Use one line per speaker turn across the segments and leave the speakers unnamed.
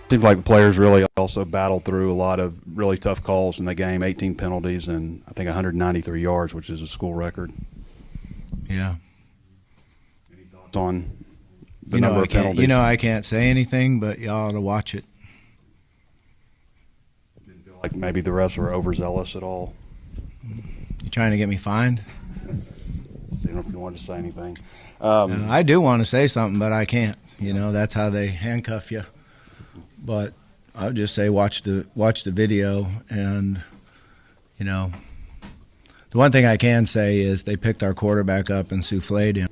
Seems like the players really also battled through a lot of really tough calls in the game, 18 penalties and I think 193 yards, which is a school record.
Yeah.
Any thoughts on the number of penalties?
I can't say anything, but y'all ought to watch it.
Didn't feel like maybe the refs were overzealous at all.
You trying to get me fined?
I don't know if you wanted to say anything.
I do want to say something, but I can't. That's how they handcuff you. But I'll just say watch the video, and the one thing I can say is they picked our quarterback up and souffled him.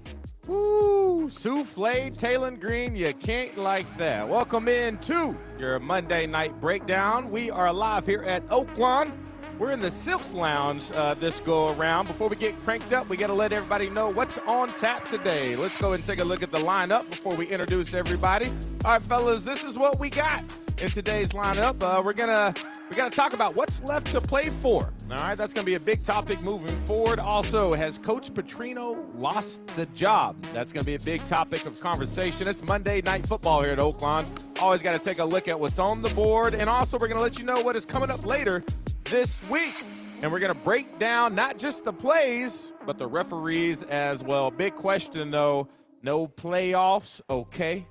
Woo! Souffle Taylon Green, you can't like that. Welcome in to your Monday night breakdown. We are live here at Oaklawn. We're in the Silks Lounge this go around. Before we get cranked up, we got to let everybody know what's on tap today. Let's go and take a look at the lineup before we introduce everybody. All right, fellas, this is what we got in today's lineup. We gotta talk about what's left to play for. All right, that's gonna be a big topic moving forward. Also, has Coach Petrino lost the job? That's gonna be a big topic of conversation. It's Monday Night Football here at Oaklawn. Always got to take a look at what's on the board, and also we're gonna let you know what is coming up later this week. And we're going to break down not just the plays, but the referees as well. Big question, though. No playoffs, okay.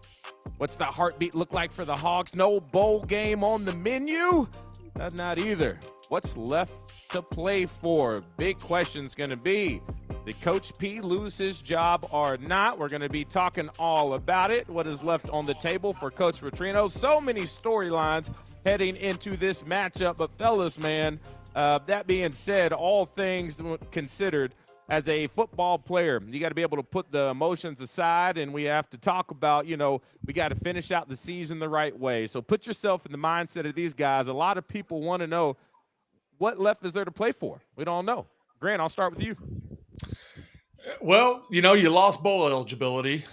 What's the heartbeat look like for the Hogs? No bowl game on the menu? Not either. What's left to play for? Big question's going to be, did Coach P lose his job or not? We're going to be talking all about it. What is left on the table for Coach Petrino? So many storylines heading into this matchup. But, fellas, man, that being said, all things considered, as a football player, you got to be able to put the emotions aside, and we have to talk about, we got to finish out the season the right way. So put yourself in the mindset of these guys. A lot of people want to know, what left is there to play for? We don't know. Grant, I'll start with you.
Well, you lost bowl eligibility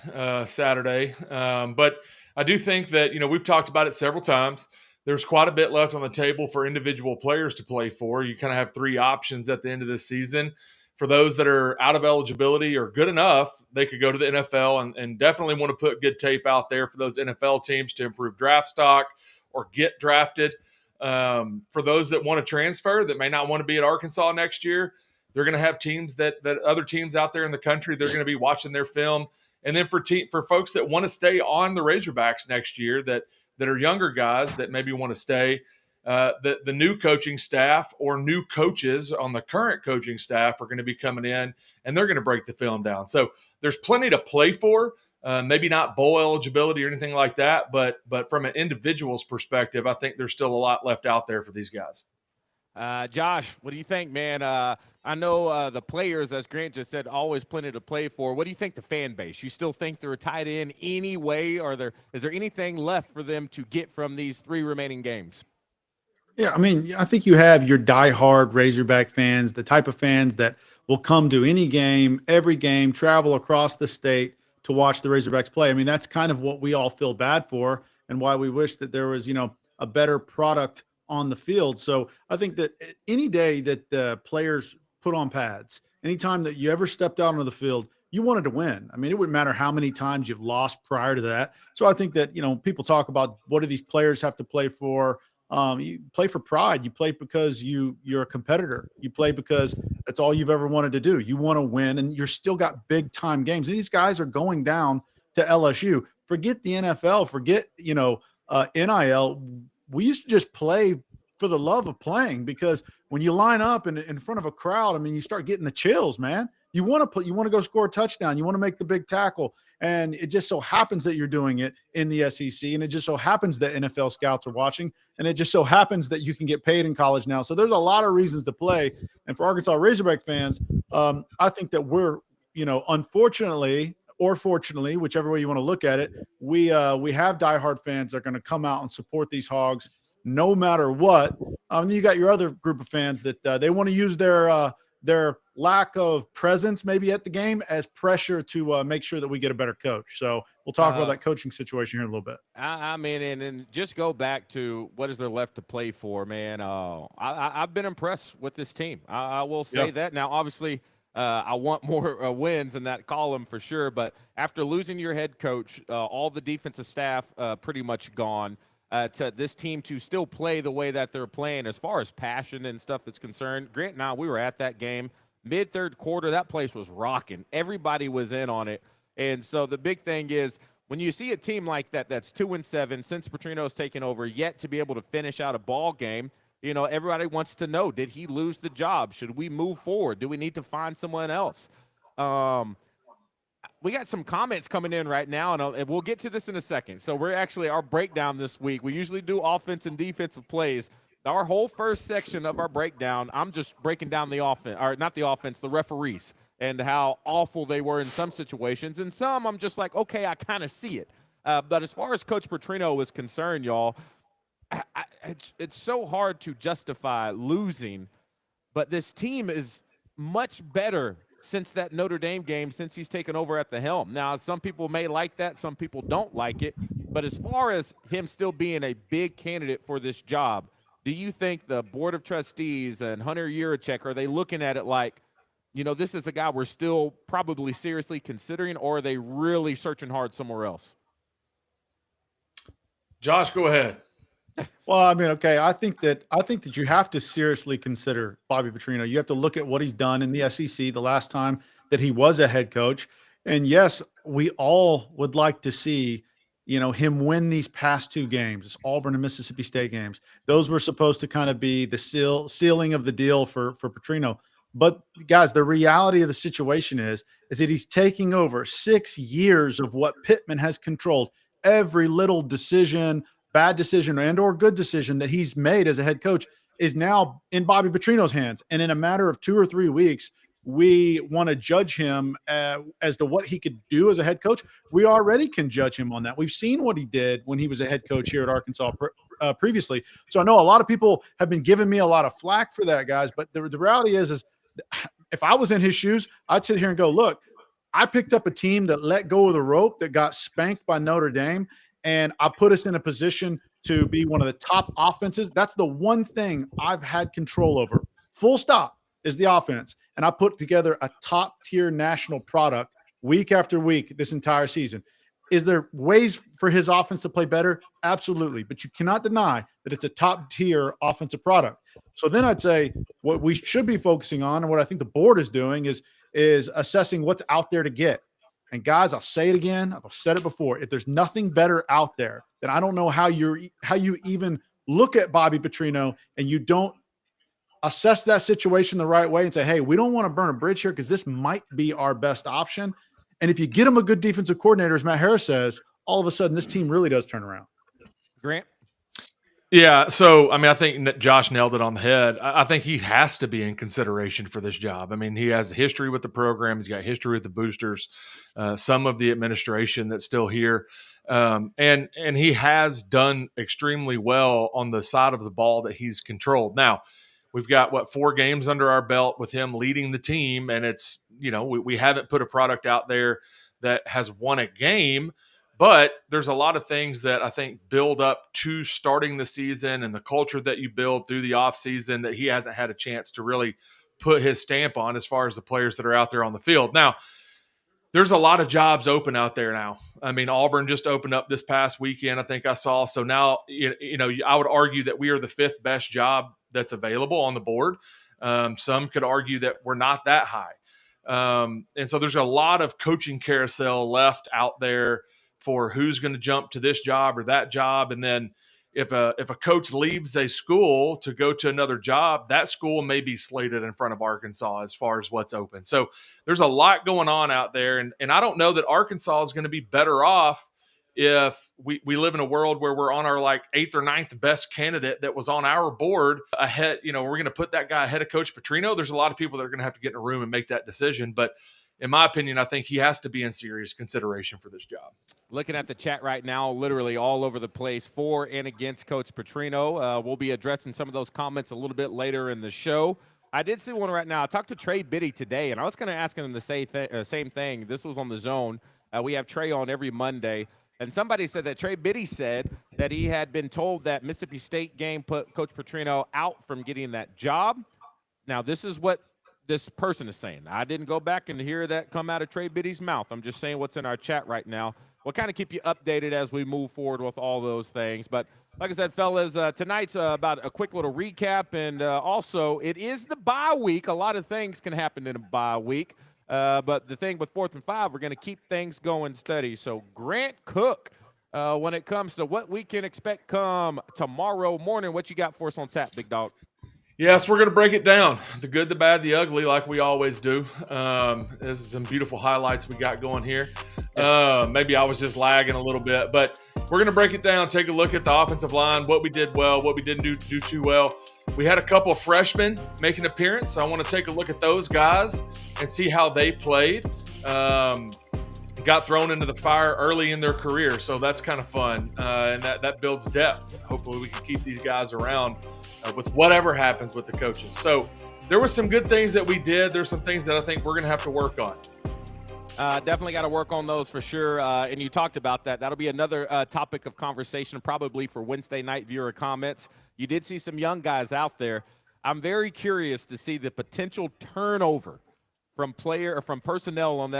Saturday, but I do think that, we've talked about it several times. There's quite a bit left on the table for individual players to play for. You kind of have three options at the end of this season. For those that are out of eligibility or good enough, they could go to the NFL and definitely want to put good tape out there for those NFL teams to improve draft stock or get drafted. For those that want to transfer that may not want to be at Arkansas next year, they're going to have teams that other teams out there in the country, they're going to be watching their film. And then for folks that want to stay on the Razorbacks next year that are younger guys that maybe want to stay, the new coaching staff or new coaches on the current coaching staff are going to be coming in, and they're going to break the film down. So there's plenty to play for, maybe not bowl eligibility or anything like that, but from an individual's perspective, I think there's still a lot left out there for these guys.
Josh, what do you think, man? I know the players, as Grant just said, always plenty to play for. What do you think the fan base? You still think they're tied in anyway? Is there anything left for them to get from these three remaining games?
Yeah, I mean, I think you have your diehard Razorback fans, the type of fans that will come to any game, every game, travel across the state to watch the Razorbacks play. I mean, that's kind of what we all feel bad for and why we wish that there was, a better product on the field. So I think that any day that the players put on pads, anytime that you ever stepped out onto the field, you wanted to win. I mean, it wouldn't matter how many times you've lost prior to that. So I think that, people talk about what do these players have to play for? You play for pride. You play because you're a competitor. You play because that's all you've ever wanted to do. You want to win, and you're still got big time games. And these guys are going down to LSU. Forget the NFL. Forget, NIL. We used to just play for the love of playing, because when you line up in front of a crowd, I mean, you start getting the chills, man. You want to go score a touchdown. You want to make the big tackle. And it just so happens that you're doing it in the SEC. And it just so happens that NFL scouts are watching. And it just so happens that you can get paid in college now. So there's a lot of reasons to play. And for Arkansas Razorback fans, I think that we're, unfortunately or fortunately, whichever way you want to look at it, we have diehard fans that are going to come out and support these Hogs no matter what. You got your other group of fans that they want to use their lack of presence maybe at the game as pressure to make sure that we get a better coach. So we'll talk about that coaching situation here in a little bit.
I mean, and just go back to what is there left to play for, man. I've been impressed with this team. I will say that. Now, obviously, I want more wins in that column for sure. But after losing your head coach, all the defensive staff pretty much gone. to this team to still play the way that they're playing as far as passion and stuff is concerned. Grant and I, we were at that game. Mid-third quarter, that place was rocking. Everybody was in on it. And so the big thing is when you see a team like that that's 2-7 since Petrino's taken over, yet to be able to finish out a ball game, you know, everybody wants to know, did he lose the job? Should we move forward? Do we need to find someone else? We got some comments coming in right now, and we'll get to this in a second. So we're actually, our breakdown this week, we usually do offense and defensive plays. Our whole first section of our breakdown, I'm just breaking down the offense, or not the offense, the referees, and how awful they were in some situations. And some, I'm just like, okay, I kind of see it. But as far as Coach Petrino is concerned, y'all, it's so hard to justify losing, but this team is much better since that Notre Dame game, since he's taken over at the helm. Now, some people may like that, some people don't like it, but as far as him still being a big candidate for this job, do you think the Board of Trustees and Hunter Yurachek, are they looking at it like, you know, this is a guy we're still probably seriously considering, or are they really searching hard somewhere else?
Josh, go ahead.
Well, I mean, okay, I think that you have to seriously consider Bobby Petrino. You have to look at what he's done in the SEC the last time that he was a head coach. And yes, we all would like to see, you know, him win these past two games, Auburn and Mississippi State games. Those were supposed to kind of be the sealing of the deal for Petrino. But guys, the reality of the situation is that he's taking over 6 years of what Pittman has controlled. Every little decision, bad decision and or good decision that he's made as a head coach is now in Bobby Petrino's hands. And in a matter of 2 or 3 weeks, we want to judge him as to what he could do as a head coach. We already can judge him on that. We've seen what he did when he was a head coach here at Arkansas previously. So I know a lot of people have been giving me a lot of flack for that, guys. But the reality is if I was in his shoes, I'd sit here and go, look, I picked up a team that let go of the rope, that got spanked by Notre Dame, and I put us in a position to be one of the top offenses. That's the one thing I've had control over. Full stop is the offense. And I put together a top-tier national product week after week this entire season. Is there ways for his offense to play better? Absolutely. But you cannot deny that it's a top-tier offensive product. So then I'd say what we should be focusing on, and what I think the board is doing, is assessing what's out there to get. And guys, I'll say it again. I've said it before. If there's nothing better out there, then I don't know how you even look at Bobby Petrino and you don't assess that situation the right way and say, hey, we don't want to burn a bridge here because this might be our best option. And if you get him a good defensive coordinator, as Matt Harris says, all of a sudden this team really does turn around.
Grant?
Yeah, so, I mean, I think that Josh nailed it on the head. I think he has to be in consideration for this job. I mean, he has a history with the program. He's got history with the boosters, some of the administration that's still here. And he has done extremely well on the side of the ball that he's controlled. Now, we've got, 4 games under our belt with him leading the team, and it's, you know, we haven't put a product out there that has won a game. But there's a lot of things that I think build up to starting the season and the culture that you build through the offseason that he hasn't had a chance to really put his stamp on as far as the players that are out there on the field. Now, there's a lot of jobs open out there now. I mean, Auburn just opened up this past weekend, I think I saw. So now, you know, I would argue that we are the 5th best job that's available on the board. Some could argue that we're not that high. And so there's a lot of coaching carousel left out there for who's going to jump to this job or that job. And then if a coach leaves a school to go to another job, that school may be slated in front of Arkansas as far as what's open. So there's a lot going on out there. And I don't know that Arkansas is going to be better off if we live in a world where we're on our 8th or 9th best candidate that was on our board ahead. You know, we're going to put that guy ahead of Coach Petrino. There's a lot of people that are going to have to get in a room and make that decision. But in my opinion, I think he has to be in serious consideration for this job.
Looking at the chat right now, literally all over the place for and against Coach Petrino. We'll be addressing some of those comments a little bit later in the show. I did see one right now. I talked to Trey Biddy today, and I was going to ask him the same thing. This was on the Zone. We have Trey on every Monday. And somebody said that Trey Biddy said that he had been told that Mississippi State game put Coach Petrino out from getting that job. Now, this is what this person is saying. I didn't go back and hear that come out of Trey Biddy's mouth. I'm just saying what's in our chat right now. We'll kind of keep you updated as we move forward with all those things. But Like I said, fellas, tonight's about a quick little recap, and also it is the bye week. A lot of things can happen in a bye week, but the thing with 4th and 5, we're going to keep things going steady. So Grant Cook, when it comes to what we can expect come tomorrow morning, what you got for us on tap, big dog?
Yes, we're going to break it down. The good, the bad, the ugly, like we always do. This is some beautiful highlights we got going here. Maybe I was just lagging a little bit, but we're going to break it down, take a look at the offensive line, what we did well, what we didn't do too well. We had a couple of freshmen make an appearance. I want to take a look at those guys and see how they played. Got thrown into the fire early in their career, so that's kind of fun, and that builds depth. Hopefully we can keep these guys around with whatever happens with the coaches. So there were some good things that we did. There's some things that I think we're going to have to work on.
Definitely got to work on those for sure. And you talked about that. That'll be another topic of conversation probably for Wednesday night viewer comments. You did see some young guys out there. I'm very curious to see the potential turnover from personnel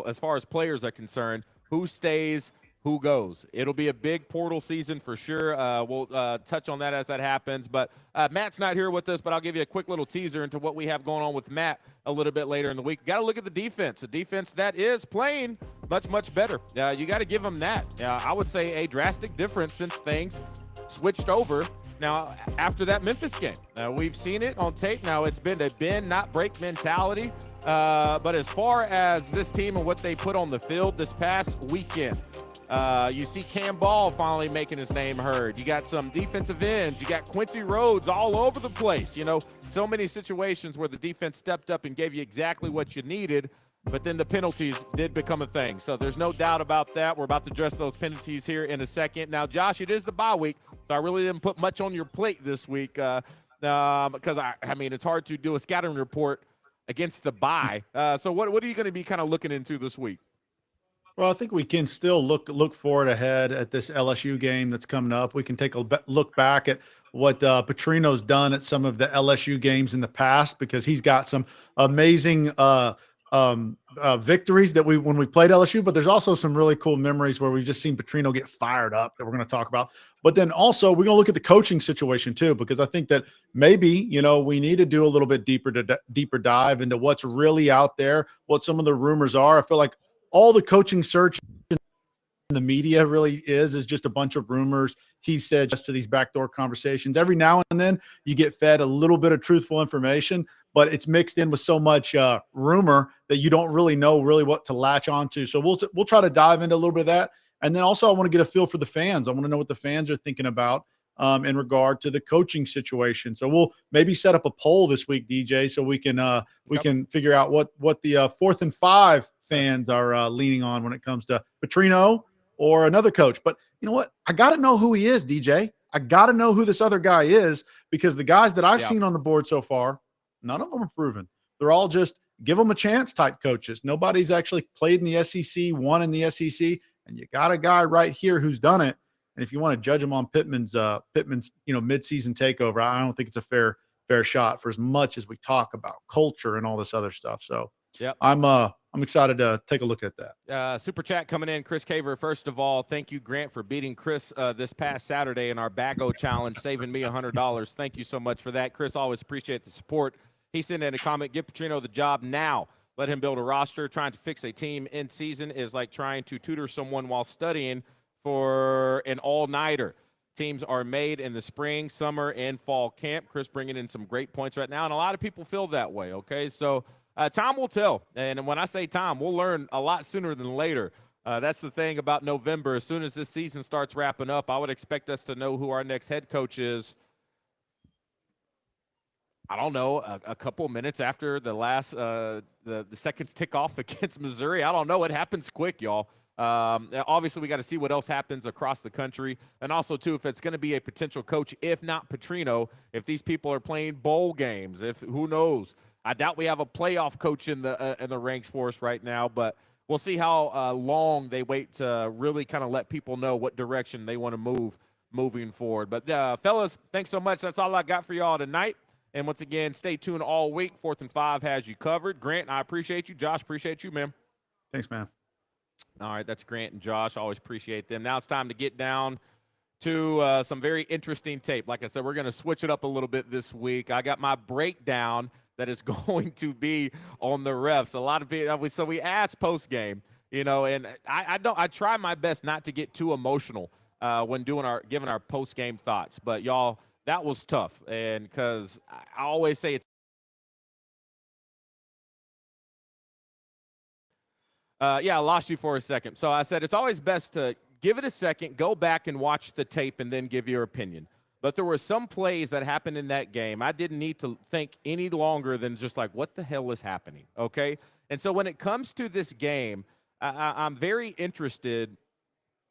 as far as players are concerned. Who stays, who goes. It'll be a big portal season for sure. We'll touch on that as that happens. But Matt's not here with us, but I'll give you a quick little teaser into what we have going on with Matt a little bit later in the week. Got to look at the defense. The defense that is playing much, much better. You got to give them that. I would say a drastic difference since things switched over. Now, after that Memphis game, we've seen it on tape. Now, it's been a bend, not break mentality. But as far as this team and what they put on the field this past weekend, you see Cam Ball finally making his name heard. You got some defensive ends. You got Quincy Rhodes all over the place. You know, so many situations where the defense stepped up and gave you exactly what you needed, but then the penalties did become a thing. So there's no doubt about that. We're about to address those penalties here in a second. Now, Josh, it is the bye week, so I really didn't put much on your plate this week because, I mean, it's hard to do a scouting report against the bye. So what are you going to be kind of looking into this week?
Well, I think we can still look forward ahead at this LSU game that's coming up. We can take a look back at what Petrino's done at some of the LSU games in the past, because he's got some amazing victories that when we played LSU, but there's also some really cool memories where we've just seen Petrino get fired up that we're going to talk about. But then also we're going to look at the coaching situation too, because I think that maybe, we need to do a little bit deeper dive into what's really out there, what some of the rumors are. I feel like all the coaching search in the media really is just a bunch of rumors. He said just to these backdoor conversations. Every now and then you get fed a little bit of truthful information, but it's mixed in with so much rumor that you don't really know what to latch onto. So we'll try to dive into a little bit of that. And then also I want to get a feel for the fans. I want to know what the fans are thinking about in regard to the coaching situation. So we'll maybe set up a poll this week, DJ, so we can figure out what the 4th and 5 fans are leaning on when it comes to Petrino or another coach. But you know what? I got to know who he is, DJ. I got to know who this other guy is, because the guys that I've seen on the board so far, none of them are proven. They're all just give them a chance type coaches. Nobody's actually played in the SEC, won in the SEC, and you got a guy right here who's done it. And if you want to judge him on Pittman's midseason takeover, I don't think it's a fair shot for as much as we talk about culture and all this other stuff. So I'm excited to take a look at that.
Super chat coming in, Chris Caver. First of all, thank you, Grant, for beating Chris this past Saturday in our Bago Challenge, saving me $100. Thank you so much for that. Chris, always appreciate the support. He sent in a comment, give Petrino the job now. Let him build a roster. Trying to fix a team in season is like trying to tutor someone while studying for an all-nighter. Teams are made in the spring, summer, and fall camp. Chris bringing in some great points right now, and a lot of people feel that way, okay? So time will tell, and when I say time, we'll learn a lot sooner than later. That's the thing about November. As soon as this season starts wrapping up, I would expect us to know who our next head coach is, I don't know, a couple minutes after the last the seconds tick off against Missouri. I don't know. It happens quick, y'all. Obviously, we got to see what else happens across the country. And also, too, if it's going to be a potential coach, if not Petrino, if these people are playing bowl games, who knows. I doubt we have a playoff coach in the ranks for us right now, but we'll see how long they wait to really kind of let people know what direction they want to move moving forward. But, fellas, thanks so much. That's all I got for y'all tonight. And once again, stay tuned all week. 4th and 5 has you covered. Grant, I appreciate you. Josh, appreciate you, man.
Thanks, man.
All right, that's Grant and Josh. Always appreciate them. Now it's time to get down to some very interesting tape. Like I said, we're going to switch it up a little bit this week. I got my breakdown that is going to be on the refs. A lot of people, so we asked post game, and I try my best not to get too emotional when giving our post game thoughts. But y'all, that was tough, and because I always say it's. I lost you for a second. So I said it's always best to give it a second, go back and watch the tape, and then give your opinion. But there were some plays that happened in that game. I didn't need to think any longer than just like, what the hell is happening, okay? And so when it comes to this game, I'm very interested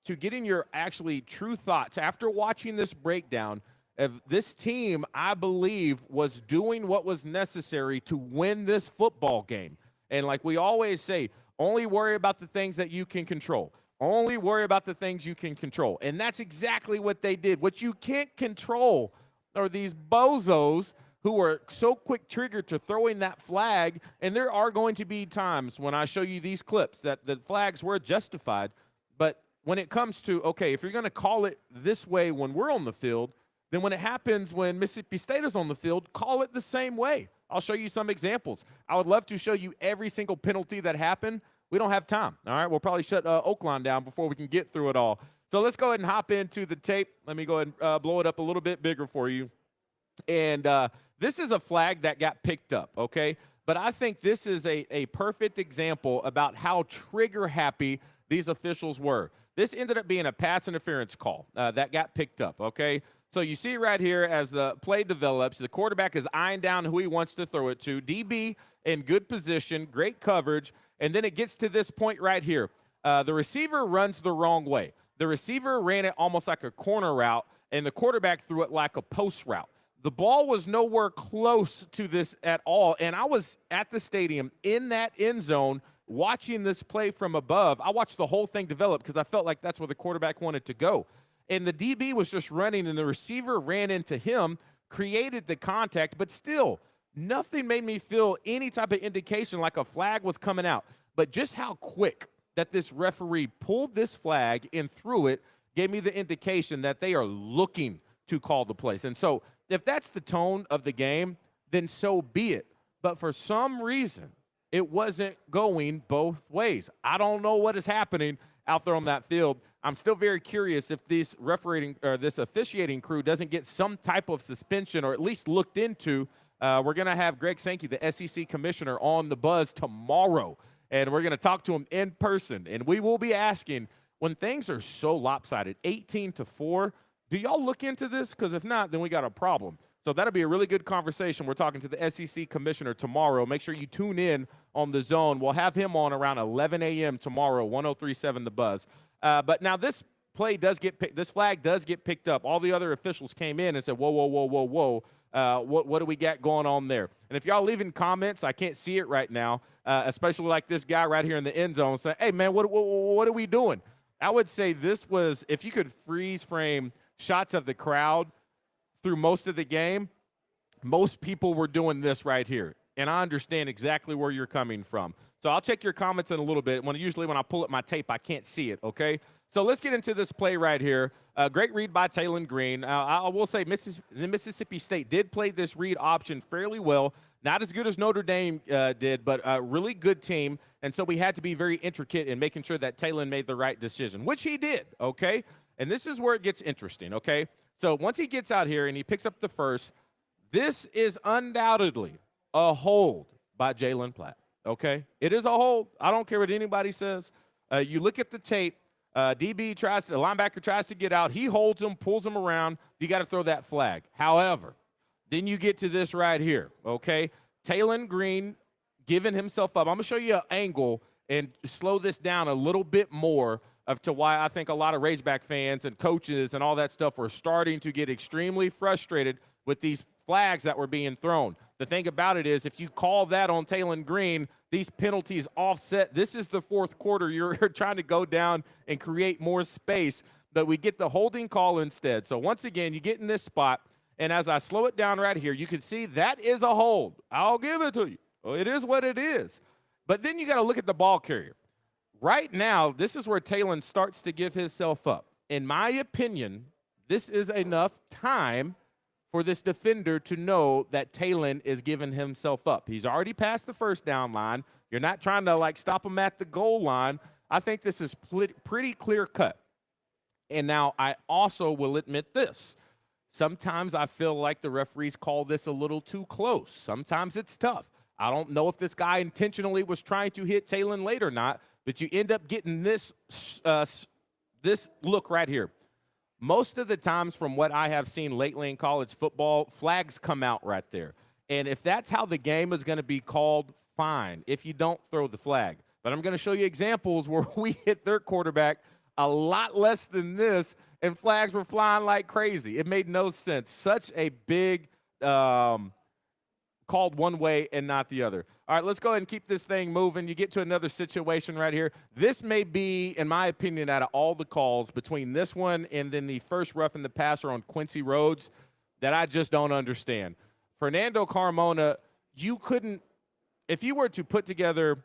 to getting your actually true thoughts after watching this breakdown of this team. I believe was doing what was necessary to win this football game. And like we always say, only worry about the things that you can control. Only worry about the things you can control. And that's exactly what they did. What you can't control are these bozos who are so quick triggered to throwing that flag. And there are going to be times when I show you these clips that the flags were justified. But when it comes to, okay, if you're going to call it this way when we're on the field, then when it happens when Mississippi State is on the field, call it the same way. I'll show you some examples. I would love to show you every single penalty that happened. We don't have time, all right? We'll probably shut Oakland down before we can get through it all. So let's go ahead and hop into the tape. Let me go ahead and blow it up a little bit bigger for you. And this is a flag that got picked up, okay? But I think this is a perfect example about how trigger-happy these officials were. This ended up being a pass interference call that got picked up, okay? So you see right here as the play develops, the quarterback is eyeing down who he wants to throw it to. DB in good position, great coverage, and then it gets to this point right here. The receiver runs the wrong way. The receiver ran it almost like a corner route, and the quarterback threw it like a post route. The ball was nowhere close to this at all, and I was at the stadium in that end zone watching this play from above. I watched the whole thing develop because I felt like that's where the quarterback wanted to go. And the DB was just running, and the receiver ran into him, created the contact, but still, nothing made me feel any type of indication like a flag was coming out. But just how quick that this referee pulled this flag and threw it gave me the indication that they are looking to call the place. And so if that's the tone of the game, then so be it. But for some reason, it wasn't going both ways. I don't know what is happening out there on that field. I'm still very curious if this this officiating crew doesn't get some type of suspension or at least looked into. We're going to have Greg Sankey, the SEC commissioner, on the buzz tomorrow, and we're going to talk to him in person. And we will be asking, when things are so lopsided, 18-4, do y'all look into this? Because if not, then we got a problem. So that'll be a really good conversation. We're talking to the SEC commissioner tomorrow. Make sure you tune in on The Zone. We'll have him on around 11 a.m. tomorrow, 103.7 The Buzz. But now this flag does get picked up. All the other officials came in and said, whoa, whoa, whoa, whoa, whoa. What do we got going on there? And if y'all leaving comments, I can't see it right now, especially like this guy right here in the end zone saying, hey, man, what are we doing? I would say this was, if you could freeze frame shots of the crowd through most of the game, most people were doing this right here. And I understand exactly where you're coming from. So I'll check your comments in a little bit. Usually when I pull up my tape, I can't see it, okay? So let's get into this play right here. Great read by Taylon Green. I will say Mississippi State did play this read option fairly well. Not as good as Notre Dame did, but a really good team. And so we had to be very intricate in making sure that Taylon made the right decision, which he did, okay? And this is where it gets interesting, okay? So once he gets out here and he picks up the first, this is undoubtedly a hold by Jalen Platt, okay? It is a hold. I don't care what anybody says. You look at the tape. The linebacker tries to get out. He holds him, pulls him around. You got to throw that flag. However, then you get to this right here, okay? Taylon Green giving himself up. I'm going to show you an angle and slow this down a little bit more to why I think a lot of Razorback fans and coaches and all that stuff were starting to get extremely frustrated with these flags that were being thrown. The thing about it is if you call that on Taylon Green, these penalties offset. This is the fourth quarter. You're trying to go down and create more space, but we get the holding call instead. So once again, you get in this spot, and as I slow it down right here, you can see that is a hold. I'll give it to you. Well, it is what it is. But then you got to look at the ball carrier. Right now, this is where Taylon starts to give himself up. In my opinion, This is enough time for this defender to know that Talon is giving himself up. He's already past the first down line. You're not trying to, like, stop him at the goal line. I think this is pretty clear cut. And now I also will admit this. Sometimes I feel like the referees call this a little too close. Sometimes it's tough. I don't know if this guy intentionally was trying to hit Talon late or not, but you end up getting this look right here. Most of the times from what I have seen lately in college football, flags come out right there. And if that's how the game is going to be called, fine, if you don't throw the flag. But I'm going to show you examples where we hit their quarterback a lot less than this, and flags were flying like crazy. It made no sense. Such a big called one way and not the other. All right, let's go ahead and keep this thing moving. You get to another situation right here. This may be, in my opinion, out of all the calls between this one and then the first roughing the passer on Quincy Rhodes that I just don't understand. Fernando Carmona, you couldn't, if you were to put together,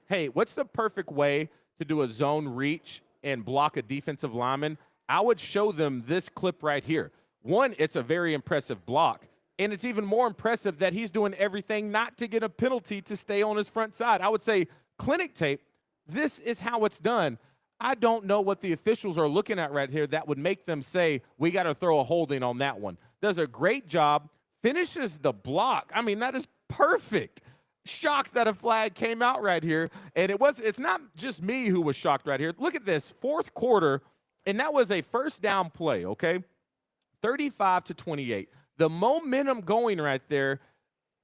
hey, what's the perfect way to do a zone reach and block a defensive lineman, I would show them this clip right here. One, it's a very impressive block. And it's even more impressive that he's doing everything not to get a penalty to stay on his front side. I would say clinic tape, this is how it's done. I don't know what the officials are looking at right here that would make them say, we got to throw a holding on that one. Does a great job, finishes the block. I mean, that is perfect. Shocked that a flag came out right here. And it's not just me who was shocked right here. Look at this, fourth quarter, and that was a first down play, okay? 35-28. The momentum going right there,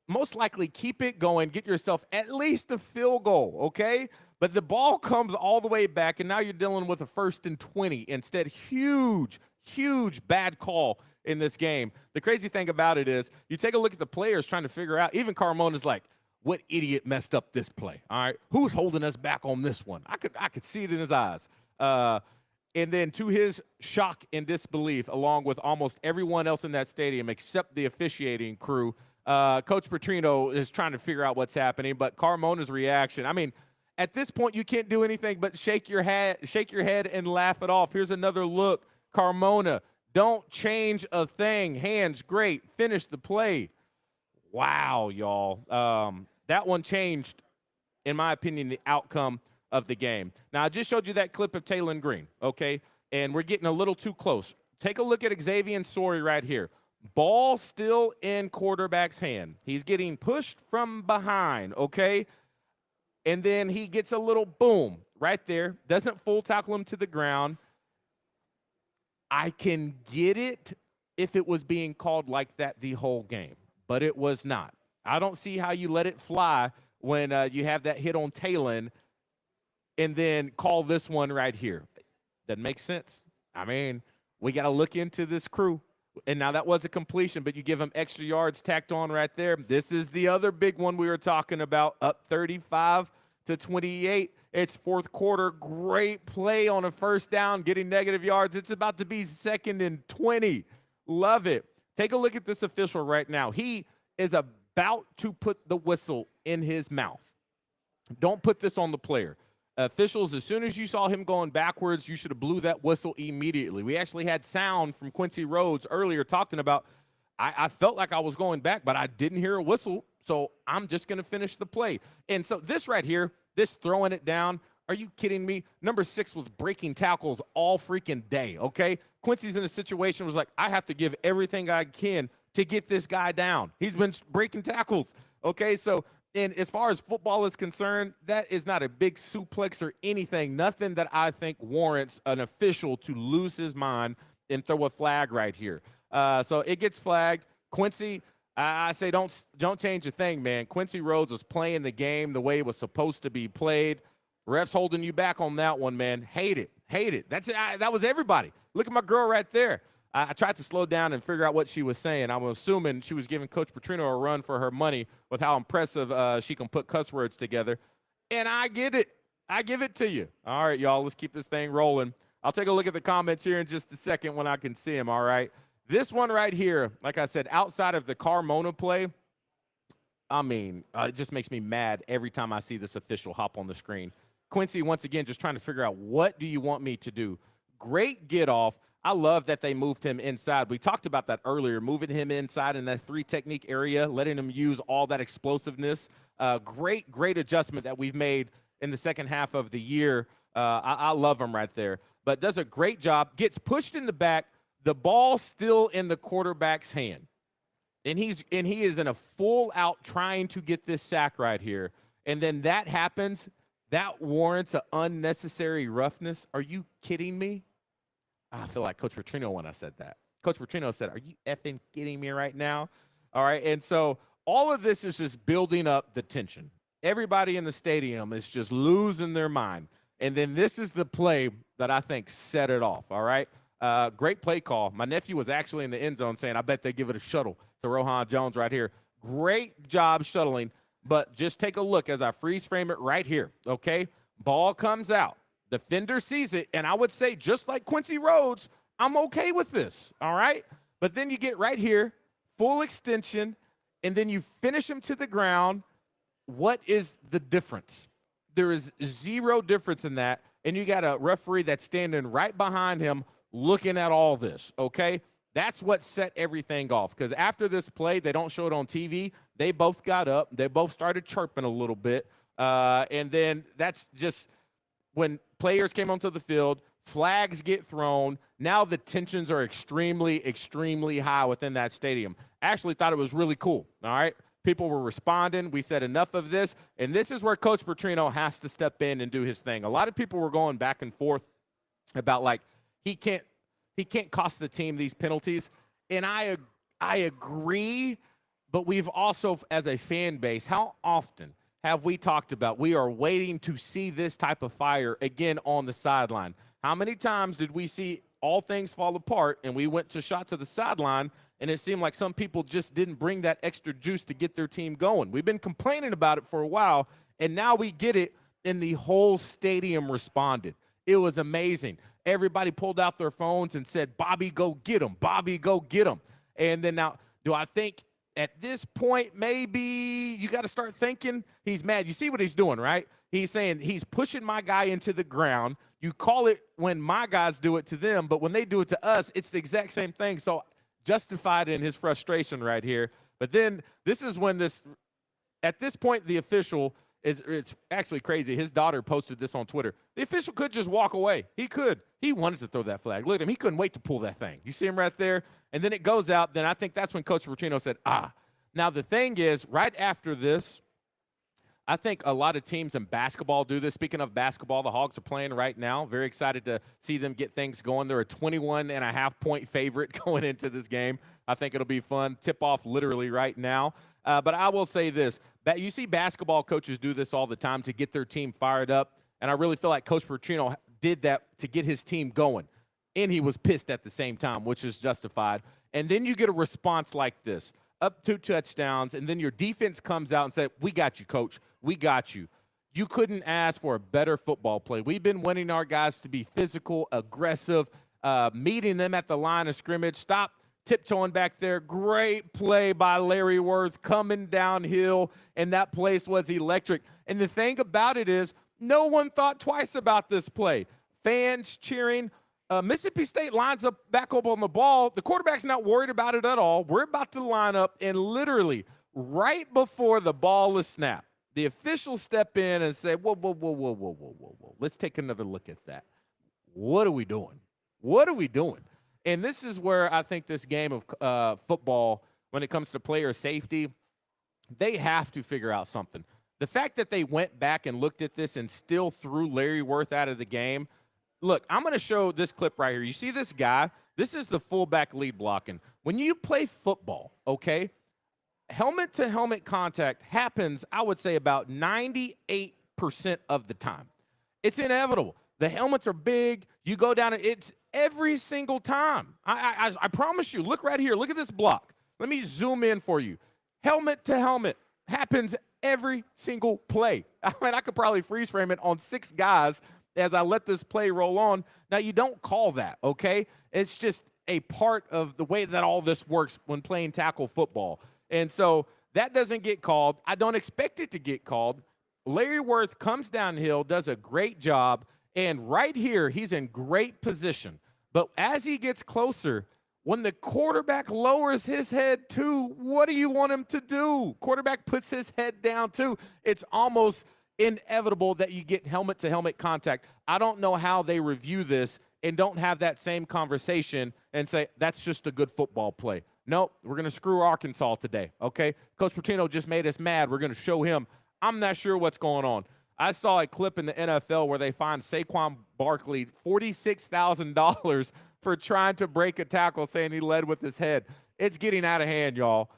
most likely keep it going, get yourself at least a field goal, okay? But the ball comes all the way back, and now you're dealing with a 1st and 20. Instead, huge bad call in this game. The crazy thing about it is you take a look at the players trying to figure out, even Carmona's like, what idiot messed up this play, all right? Who's holding us back on this one? I could see it in his eyes. And then to his shock and disbelief, along with almost everyone else in that stadium except the officiating crew, Coach Petrino is trying to figure out what's happening. But Carmona's reaction, I mean, at this point, you can't do anything but shake your head and laugh it off. Here's another look. Carmona, don't change a thing. Hands, great. Finish the play. Wow, y'all. That one changed, in my opinion, the outcome of the game. Now, I just showed you that clip of Talon Green, okay? And we're getting a little too close. Take a look at Xavier Sori right here. Ball still in quarterback's hand. He's getting pushed from behind, okay? And then he gets a little boom right there. Doesn't full tackle him to the ground. I can get it if it was being called like that the whole game, but it was not. I don't see how you let it fly when you have that hit on Talon and then call this one right here. Doesn't make sense. I mean, we got to look into this crew. And now that was a completion, but you give them extra yards tacked on right there. This is the other big one we were talking about, up 35-28. It's fourth quarter. Great play on a first down, getting negative yards. It's about to be 2nd and 20. Love it. Take a look at this official right now. He is about to put the whistle in his mouth. Don't put this on the player. Officials, as soon as you saw him going backwards, you should have blew that whistle immediately. We actually had sound from Quincy Rhodes earlier talking about, I felt like I was going back, but I didn't hear a whistle, so I'm just going to finish the play. And so this right here, this throwing it down, are you kidding me? Number 6 was breaking tackles all freaking day, okay? Quincy's in a situation where was like, I have to give everything I can to get this guy down. He's been breaking tackles, okay? So, and as far as football is concerned, that is not a big suplex or anything. Nothing that I think warrants an official to lose his mind and throw a flag right here. So it gets flagged. Quincy, I say don't change a thing, man. Quincy Rhodes was playing the game the way it was supposed to be played. Refs holding you back on that one, man. Hate it. That's it. That was everybody. Look at my girl right there. I tried to slow down and figure out what she was saying. I'm assuming she was giving Coach Petrino a run for her money with how impressive she can put cuss words together. And I get it. I give it to you. All right, y'all, let's keep this thing rolling. I'll take a look at the comments here in just a second when I can see them, all right? This one right here, like I said, outside of the Carmona play, I mean, it just makes me mad every time I see this official hop on the screen. Quincy, once again, just trying to figure out what do you want me to do. Great get off. I love that they moved him inside. We talked about that earlier, moving him inside in that 3 technique area, letting him use all that explosiveness. Great adjustment that we've made in the second half of the year. I love him right there. But does a great job, gets pushed in the back, the ball still in the quarterback's hand. And he is in a full out trying to get this sack right here. And then that happens. That warrants an unnecessary roughness. Are you kidding me? I feel like Coach Petrino when I said that. Coach Petrino said, are you effing kidding me right now? All right, and so all of this is just building up the tension. Everybody in the stadium is just losing their mind. And then this is the play that I think set it off, all right? Great play call. My nephew was actually in the end zone saying, I bet they give it a shuttle to Rondale Jones right here. Great job shuttling. But just take a look as I freeze frame it right here, okay? Ball comes out. Defender sees it, and I would say just like Quincy Rhodes, I'm okay with this, all right? But then you get right here, full extension, and then you finish him to the ground. What is the difference? There is zero difference in that, and you got a referee that's standing right behind him looking at all this, okay? That's what set everything off because after this play, they don't show it on TV. They both got up. They both started chirping a little bit. And then that's just when players came onto the field, flags get thrown. Now the tensions are extremely, extremely high within that stadium. Actually thought it was really cool, all right? People were responding. We said enough of this. And this is where Coach Petrino has to step in and do his thing. A lot of people were going back and forth about, like, he can't cost the team these penalties. And I agree, but we've also, as a fan base, how often have we talked about we are waiting to see this type of fire again on the sideline? How many times did we see all things fall apart and we went to shots of the sideline and it seemed like some people just didn't bring that extra juice to get their team going? We've been complaining about it for a while, and now we get it, and the whole stadium responded. It was amazing. Everybody pulled out their phones and said, Bobby, go get him. Bobby, go get him. And then now, do I think at this point maybe you got to start thinking he's mad? You see what he's doing, right? He's saying he's pushing my guy into the ground. You call it when my guys do it to them, but when they do it to us, it's the exact same thing. So justified in his frustration right here. But then this is when at this point, the official – it's actually crazy. His daughter posted this on Twitter. The official could just walk away. He could. He wanted to throw that flag. Look at him. He couldn't wait to pull that thing. You see him right there? And then it goes out. Then I think that's when Coach Petrino said, Now, the thing is, right after this, I think a lot of teams in basketball do this. Speaking of basketball, the Hogs are playing right now. Very excited to see them get things going. They're a 21.5-point favorite going into this game. I think it'll be fun. Tip-off literally right now. But I will say this. You see basketball coaches do this all the time to get their team fired up, and I really feel like Coach Petrino did that to get his team going, and he was pissed at the same time, which is justified. And then you get a response like this, up 2 touchdowns, and then your defense comes out and says, we got you, Coach. We got you. You couldn't ask for a better football play. We've been wanting our guys to be physical, aggressive, meeting them at the line of scrimmage. Stop tiptoeing back there. Great play by Larry Worth coming downhill, and that place was electric. And the thing about it is no one thought twice about this play. Fans cheering. Mississippi State lines up back up on the ball. The quarterback's not worried about it at all. We're about to line up, and literally right before the ball is snapped, the officials step in and say, whoa. Let's take another look at that. What are we doing? What are we doing? And this is where I think this game of football, when it comes to player safety, they have to figure out something. The fact that they went back and looked at this and still threw Larry Worth out of the game. Look, I'm going to show this clip right here. You see this guy? This is the fullback lead blocking. When you play football, okay, helmet-to-helmet contact happens, I would say, about 98% of the time. It's inevitable. The helmets are big. You go down, it's every single time. I promise you. Look right here. Look at this block. Let me zoom in for you. Helmet to helmet happens every single play. I mean, I could probably freeze frame it on 6 guys as I let this play roll on. Now, you don't call that, okay? It's just a part of the way that all this works when playing tackle football. And so that doesn't get called. I don't expect it to get called. Larry Worth comes downhill, does a great job, and right here, he's in great position. But as he gets closer, when the quarterback lowers his head too, what do you want him to do? Quarterback puts his head down too. It's almost inevitable that you get helmet-to-helmet contact. I don't know how they review this and don't have that same conversation and say, that's just a good football play. No, we're going to screw Arkansas today, okay? Coach Petrino just made us mad. We're going to show him. I'm not sure what's going on. I saw a clip in the NFL where they fined Saquon Barkley $46,000 for trying to break a tackle, saying he led with his head. It's getting out of hand, y'all.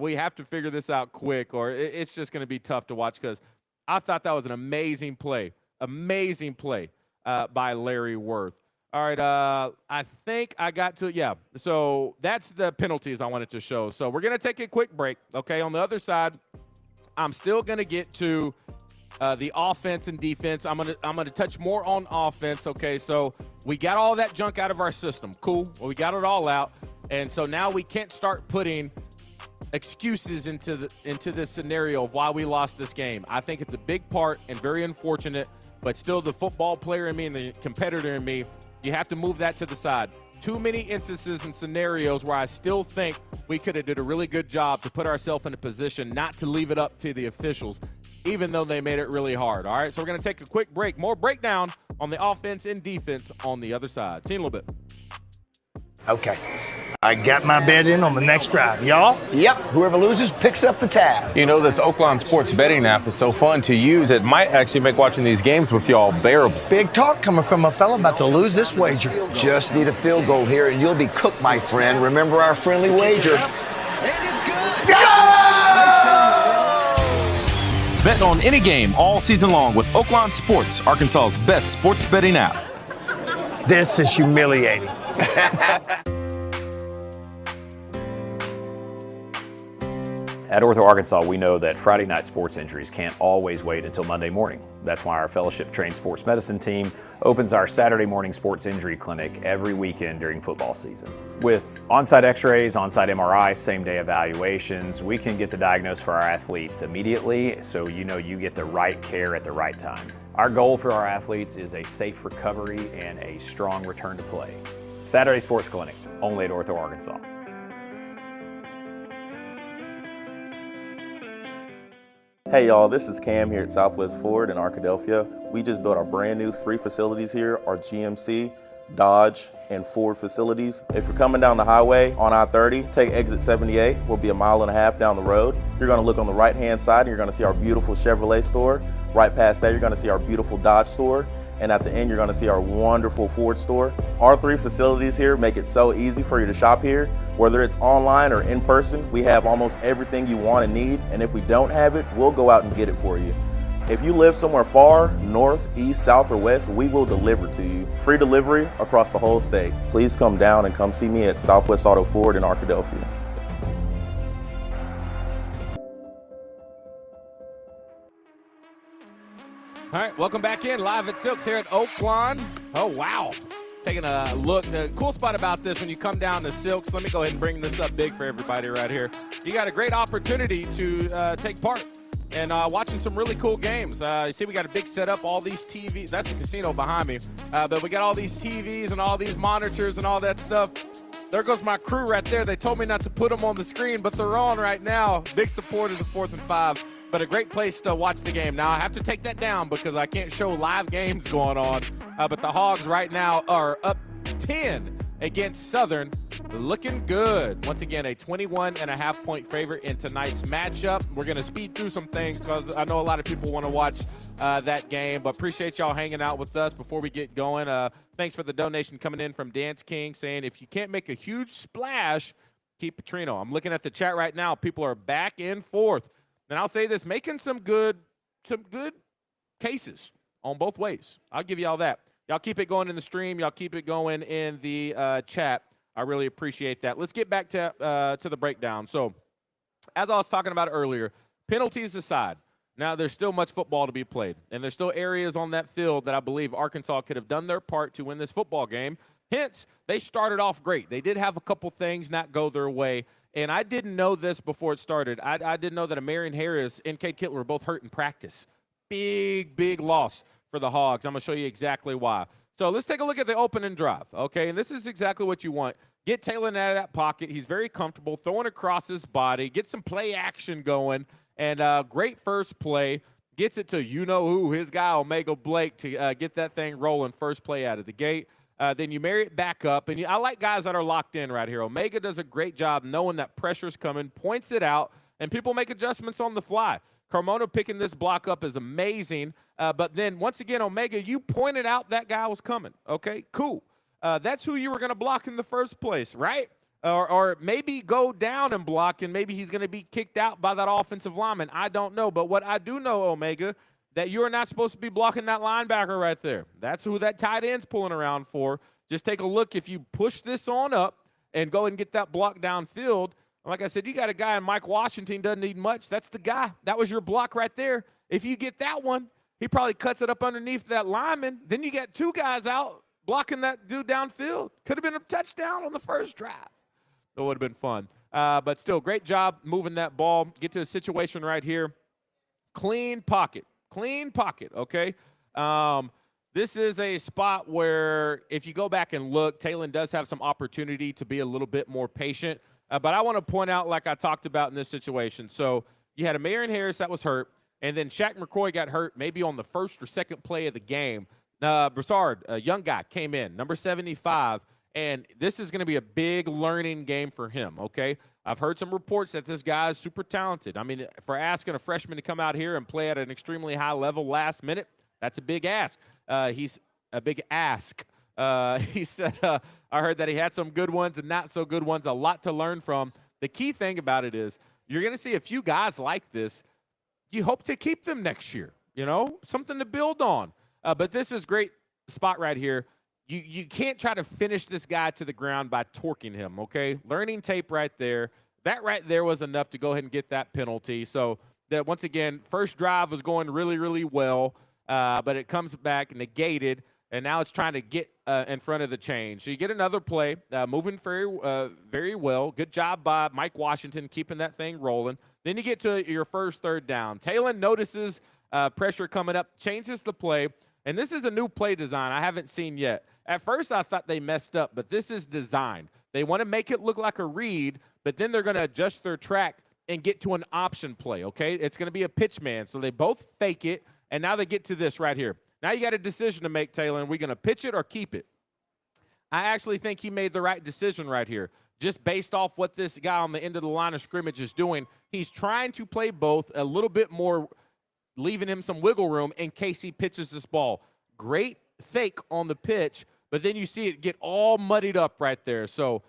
We have to figure this out quick, or it's just going to be tough to watch, because I thought that was an amazing play by Larry Worth. All right, I think I got to, yeah. So that's the penalties I wanted to show. So we're going to take a quick break, okay? On the other side, I'm still going to get to the offense and defense. I'm gonna touch more on offense, okay? So we got all that junk out of our system. Cool. Well, we got it all out. And so now we can't start putting excuses into this scenario of why we lost this game. I think it's a big part and very unfortunate, but still the football player in me and the competitor in me, you have to move that to the side. Too many instances and scenarios where I still think we could have did a really good job to put ourselves in a position not to leave it up to the officials, even though they made it really hard. All right, so we're going to take a quick break. More breakdown on the offense and defense on the other side. See you in a little bit.
Okay. I got my bet in on the next drive. Y'all?
Yep. Whoever loses picks up the tab.
You know, this Oakland Sports betting app is so fun to use, it might actually make watching these games with y'all bearable.
Big talk coming from a fella about to lose this wager. Just need a field goal here and you'll be cooked, my friend. Remember our friendly wager.
And it's good.
Bet on any game all season long with Oakland Sports, Arkansas's best sports betting app.
This is humiliating.
At Ortho Arkansas, we know that Friday night sports injuries can't always wait until Monday morning. That's why our fellowship-trained sports medicine team opens our Saturday morning sports injury clinic every weekend during football season. With on-site x-rays, on-site MRIs, same-day evaluations, we can get the diagnosis for our athletes immediately, so you know you get the right care at the right time. Our goal for our athletes is a safe recovery and a strong return to play. Saturday Sports Clinic, only at Ortho Arkansas.
Hey y'all, this is Cam here at Southwest Ford in Arkadelphia. We just built our brand new 3 facilities here, our GMC, Dodge, and Ford facilities. If you're coming down the highway on I-30, take exit 78. We'll be 1.5 miles down the road. You're gonna look on the right-hand side and you're gonna see our beautiful Chevrolet store. Right past that, you're gonna see our beautiful Dodge store. And at the end, you're gonna see our wonderful Ford store. Our 3 facilities here make it so easy for you to shop here. Whether it's online or in person, we have almost everything you want and need. And if we don't have it, we'll go out and get it for you. If you live somewhere far, north, east, south, or west, we will deliver to you. Free delivery across the whole state. Please come down and come see me at Southwest Auto Ford in Arkadelphia.
All right, welcome back in, live at Silks here at Oakland. Oh, wow. Taking a look. The cool spot about this, when you come down to Silks, let me go ahead and bring this up big for everybody right here. You got a great opportunity to take part in watching some really cool games. You see we got a big setup, all these TVs. That's the casino behind me. But we got all these TVs and all these monitors and all that stuff. There goes my crew right there. They told me not to put them on the screen, but they're on right now. Big supporters of 4th and 5. But a great place to watch the game. Now, I have to take that down because I can't show live games going on. But the Hogs right now are up 10 against Southern. Looking good. Once again, a 21.5-point favorite in tonight's matchup. We're going to speed through some things because I know a lot of people want to watch that game. But appreciate y'all hanging out with us before we get going. Thanks for the donation coming in from Dance King saying, if you can't make a huge splash, keep Petrino. I'm looking at the chat right now. People are back and forth. And I'll say this, making some good cases on both ways. I'll give you all that. Y'all keep it going in the stream. Y'all keep it going in the chat. I really appreciate that. Let's get back to the breakdown. So, as I was talking about earlier, penalties aside, now there's still much football to be played. And there's still areas on that field that I believe Arkansas could have done their part to win this football game. Hence, they started off great. They did have a couple things not go their way. And I didn't know this before it started. I didn't know that Amarian Harris and Cade Kittler were both hurt in practice. Big loss for the Hogs. I'm going to show you exactly why. So let's take a look at the opening drive, okay? And this is exactly what you want. Get Taylor out of that pocket. He's very comfortable throwing across his body. Get some play action going. And great first play. Gets it to you-know-who, his guy, Omega Blake, to get that thing rolling first play out of the gate. Then you marry it back up. And I like guys that are locked in right here. Omega does a great job knowing that pressure's coming, points it out, and people make adjustments on the fly. Carmona picking this block up is amazing. But then, once again, Omega, you pointed out that guy was coming. Okay, cool. That's who you were going to block in the first place, right? Or maybe go down and block, and maybe he's going to be kicked out by that offensive lineman. I don't know. But what I do know, Omega, that you are not supposed to be blocking that linebacker right there. That's who that tight end's pulling around for. Just take a look. If you push this on up and go and get that block downfield, like I said, you got a guy in Mike Washington, doesn't need much. That's the guy. That was your block right there. If you get that one, he probably cuts it up underneath that lineman. Then you got two guys out blocking that dude downfield. Could have been a touchdown on the first drive. It would have been fun. But still, great job moving that ball. Get to a situation right here. Clean pocket, okay? This is a spot where if you go back and look, Talon does have some opportunity to be a little bit more patient. But I want to point out, like I talked about in this situation, so you had a Marion Harris that was hurt, and then Shaq McCoy got hurt maybe on the first or second play of the game. Broussard, a young guy, came in, number 75, and this is going to be a big learning game for him, okay? I've heard some reports that this guy is super talented. I mean, for asking a freshman to come out here and play at an extremely high level last minute, that's a big ask. He's a big ask. He said, I heard that he had some good ones and not so good ones, a lot to learn from. The key thing about it is you're going to see a few guys like this. You hope to keep them next year, something to build on. But this is great spot right here. You can't try to finish this guy to the ground by torquing him, okay? Learning tape right there. That right there was enough to go ahead and get that penalty. So, that once again, first drive was going really, really well, but it comes back negated, and now it's trying to get in front of the chain. So you get another play, moving very well. Good job by Mike Washington keeping that thing rolling. Then you get to your first third down. Talon notices pressure coming up, changes the play. And this is a new play design I haven't seen yet. At first, I thought they messed up, but this is designed. They want to make it look like a read, but then they're going to adjust their track and get to an option play, okay? It's going to be a pitch man. So they both fake it, and now they get to this right here. Now you got a decision to make, Taylor. Are we going to pitch it or keep it? I actually think he made the right decision right here. Just based off what this guy on the end of the line of scrimmage is doing, he's trying to play both a little bit more, leaving him some wiggle room in case he pitches this ball. Great fake on the pitch, but then you see it get all muddied up right there. So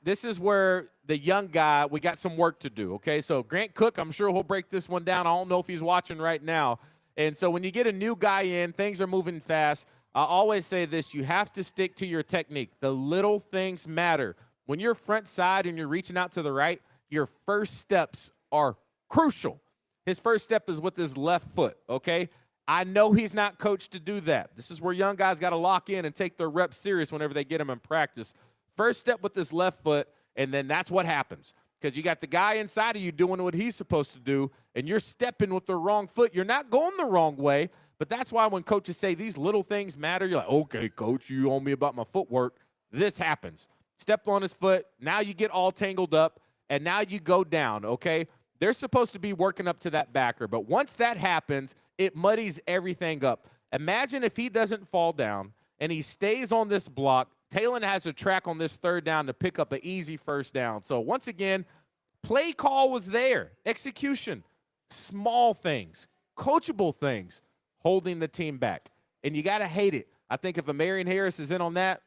this is where the young guy, we got some work to do, okay? So Grant Cook, I'm sure he'll break this one down. I don't know if he's watching right now. And so when you get a new guy in, things are moving fast. I always say this, you have to stick to your technique. The little things matter. When you're front side and you're reaching out to the right, your first steps are crucial. His first step is with his left foot, okay? I know he's not coached to do that. This is where young guys got to lock in and take their reps serious whenever they get them in practice. First step with his left foot, and then that's what happens. Because you got the guy inside of you doing what he's supposed to do, and you're stepping with the wrong foot. You're not going the wrong way, but that's why when coaches say these little things matter, you're like, okay, coach, you owe me about my footwork. This happens. Step on his foot. Now you get all tangled up, and now you go down, okay? They're supposed to be working up to that backer, but once that happens, it muddies everything up. Imagine if he doesn't fall down and he stays on this block. Talon has a track on this third down to pick up an easy first down. So once again, play call was there. Execution, small things, coachable things, holding the team back. And you got to hate it. I think if a Marion Harris is in on that,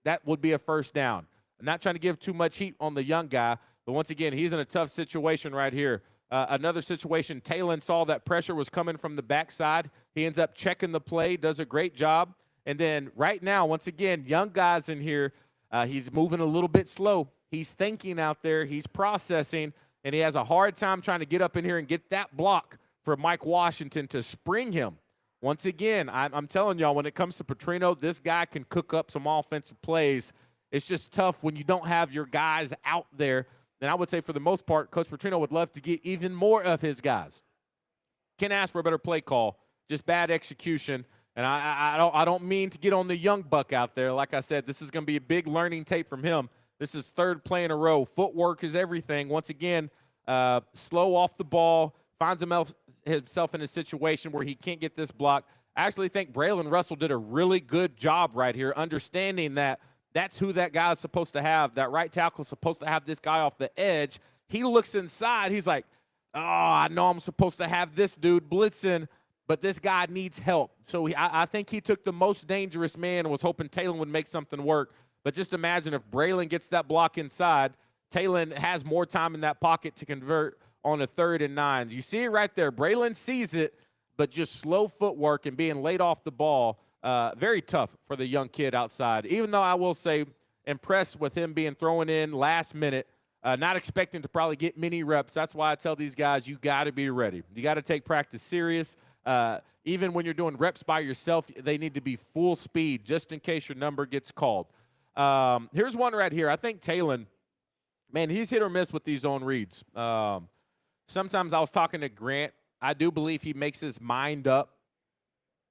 that would be a first down. I'm not trying to give too much heat on the young guy, but once again, he's in a tough situation right here. Another situation, Talon saw that pressure was coming from the backside. He ends up checking the play, does a great job. And then right now, once again, young guys in here, he's moving a little bit slow. He's thinking out there. He's processing, and he has a hard time trying to get up in here and get that block for Mike Washington to spring him. Once again, I'm telling y'all, when it comes to Petrino, this guy can cook up some offensive plays. It's just tough when you don't have your guys out there. And I would say for the most part, Coach Petrino would love to get even more of his guys. Can't ask for a better play call, just bad execution. And I don't mean to get on the young buck out there. Like I said, this is going to be a big learning tape from him. This is third play in a row. Footwork is everything. Once again, slow off the ball, finds himself in a situation where he can't get this block. I actually think Braylon Russell did a really good job right here, understanding that that's who that guy is supposed to have. That right tackle is supposed to have this guy off the edge. He looks inside. He's like, oh, I know I'm supposed to have this dude blitzing, but this guy needs help. So I think he took the most dangerous man and was hoping Talon would make something work. But just imagine if Braylon gets that block inside, Talon has more time in that pocket to convert on a 3rd and 9. You see it right there. Braylon sees it, but just slow footwork and being laid off the ball, very tough for the young kid outside. Even though I will say, impressed with him being thrown in last minute, not expecting to probably get many reps. That's why I tell these guys, you got to be ready. You got to take practice serious. Even when you're doing reps by yourself, they need to be full speed just in case your number gets called. Here's one right here. I think Talon, man, he's hit or miss with these zone reads. Sometimes I was talking to Grant. I do believe he makes his mind up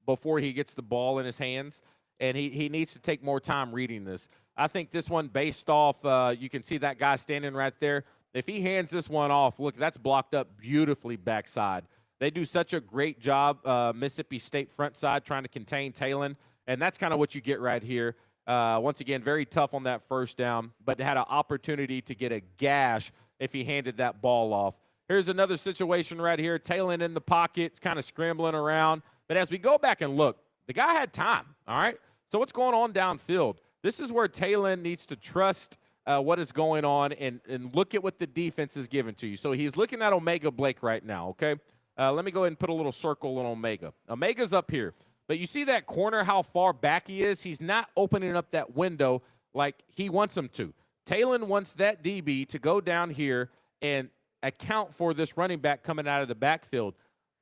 before he gets the ball in his hands, and he needs to take more time reading this. I think this one based off, you can see that guy standing right there. If he hands this one off, look, that's blocked up beautifully backside. They do such a great job, Mississippi State front side, trying to contain Talon, and that's kind of what you get right here. Once again, very tough on that first down, but they had an opportunity to get a gash if he handed that ball off. Here's another situation right here. Talon in the pocket, kind of scrambling around. But as we go back and look, the guy had time, all right? So what's going on downfield? This is where Talon needs to trust what is going on and look at what the defense is giving to you. So he's looking at Omega Blake right now, okay? Let me go ahead and put a little circle on Omega. Omega's up here. But you see that corner, how far back he is? He's not opening up that window like he wants him to. Talon wants that DB to go down here and account for this running back coming out of the backfield.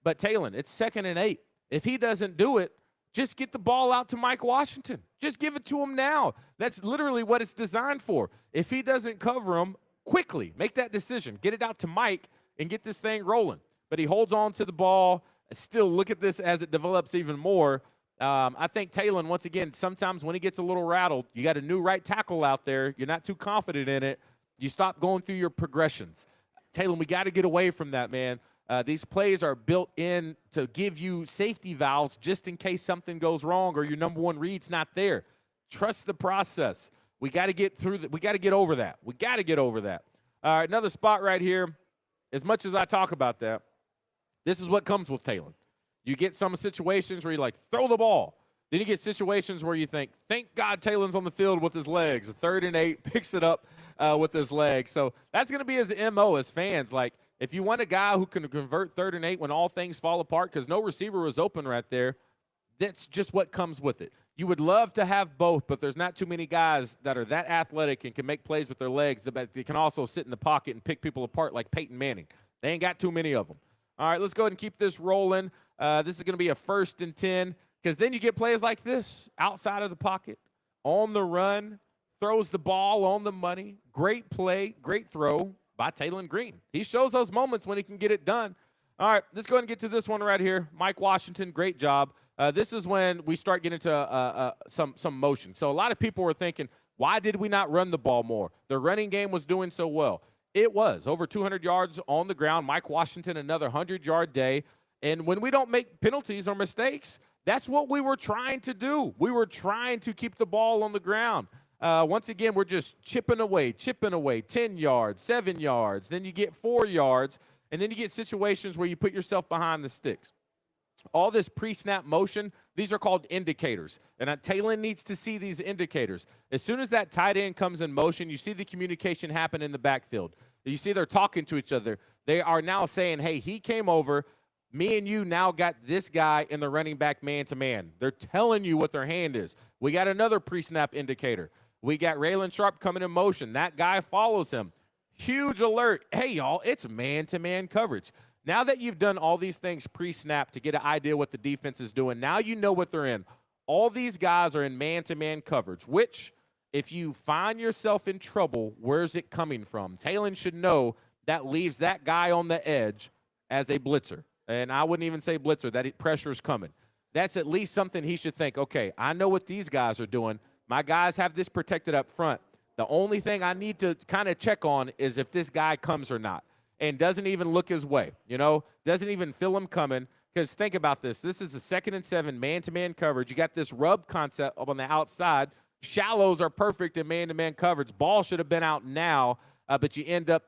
But Talon, it's 2nd and 8. If he doesn't do it, just get the ball out to Mike Washington. Just give it to him now. That's literally what it's designed for. If he doesn't cover him, quickly make that decision. Get it out to Mike and get this thing rolling. But he holds on to the ball. Still, look at this as it develops even more. I think Talon, once again, sometimes when he gets a little rattled, you got a new right tackle out there. You're not too confident in it. You stop going through your progressions. Talon, we got to get away from that, man. These plays are built in to give you safety valves just in case something goes wrong or your number one read's not there. Trust the process. We got to get through that. We got to get over that. We got to get over that. All right, another spot right here. As much as I talk about that, this is what comes with Talon. You get some situations where you like throw the ball. Then you get situations where you think, thank God Talon's on the field with his legs. A 3rd and 8, picks it up with his legs. So that's going to be his MO as fans. Like, if you want a guy who can convert 3rd and 8 when all things fall apart because no receiver was open right there, that's just what comes with it. You would love to have both, but there's not too many guys that are that athletic and can make plays with their legs that they can also sit in the pocket and pick people apart like Peyton Manning. They ain't got too many of them. All right, let's go ahead and keep this rolling. This is going to be a 1st and 10 because then you get plays like this, outside of the pocket, on the run, throws the ball on the money. Great play, great throw by Talon Green. He shows those moments when he can get it done. All right, let's go ahead and get to this one right here. Mike Washington, great job. This is when we start getting to some motion. So a lot of people were thinking, why did we not run the ball more? The running game was doing so well. It was over 200 yards on the ground. Mike Washington, another 100-yard day. And when we don't make penalties or mistakes, that's what we were trying to do. We were trying to keep the ball on the ground. Once again, we're just chipping away, 10 yards, 7 yards. Then you get 4 yards, and then you get situations where you put yourself behind the sticks. All this pre-snap motion, these are called indicators. And Talon needs to see these indicators. As soon as that tight end comes in motion, you see the communication happen in the backfield. You see they're talking to each other. They are now saying, hey, he came over. Me and you now got this guy in the running back man-to-man. They're telling you what their hand is. We got another pre-snap indicator. We got Raylan Sharp coming in motion. That guy follows him. Huge alert. Hey, y'all, it's man-to-man coverage. Now that you've done all these things pre-snap to get an idea what the defense is doing, now you know what they're in. All these guys are in man-to-man coverage, which if you find yourself in trouble, where's it coming from? Talon should know that leaves that guy on the edge as a blitzer. And I wouldn't even say blitzer, that pressure is coming. that's at least something he should think, okay, I know what these guys are doing. My guys have this protected up front. The only thing I need to kind of check on is if this guy comes or not, and doesn't even look his way, doesn't even feel him coming. Because think about this. This is a 2nd and 7 man-to-man coverage. You got this rub concept up on the outside. Shallows are perfect in man-to-man coverage. Ball should have been out now, but you end up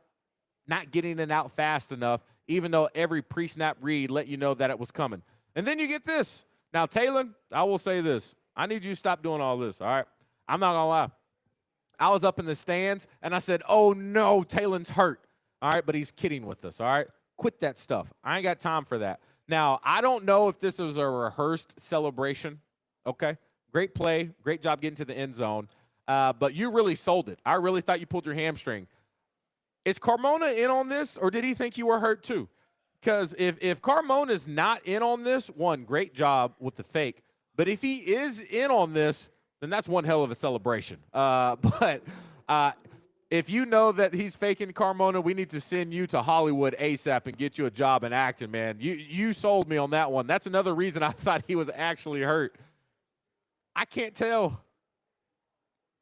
not getting it out fast enough, even though every pre-snap read let you know that it was coming. And then you get this. Now, Taylor, I will say this. I need you to stop doing all this, all right? I'm not going to lie. I was up in the stands, and I said, oh, no, Taylor's hurt, all right? But he's kidding with us, all right? Quit that stuff. I ain't got time for that. Now, I don't know if this was a rehearsed celebration, okay? Great play. Great job getting to the end zone. But you really sold it. I really thought you pulled your hamstring. Is Carmona in on this, or did he think you were hurt too? Because if Carmona's not in on this, one, great job with the fake. But if he is in on this, then that's one hell of a celebration. But if you know that he's faking Carmona, we need to send you to Hollywood ASAP and get you a job in acting, man. You sold me on that one. That's another reason I thought he was actually hurt. I can't tell.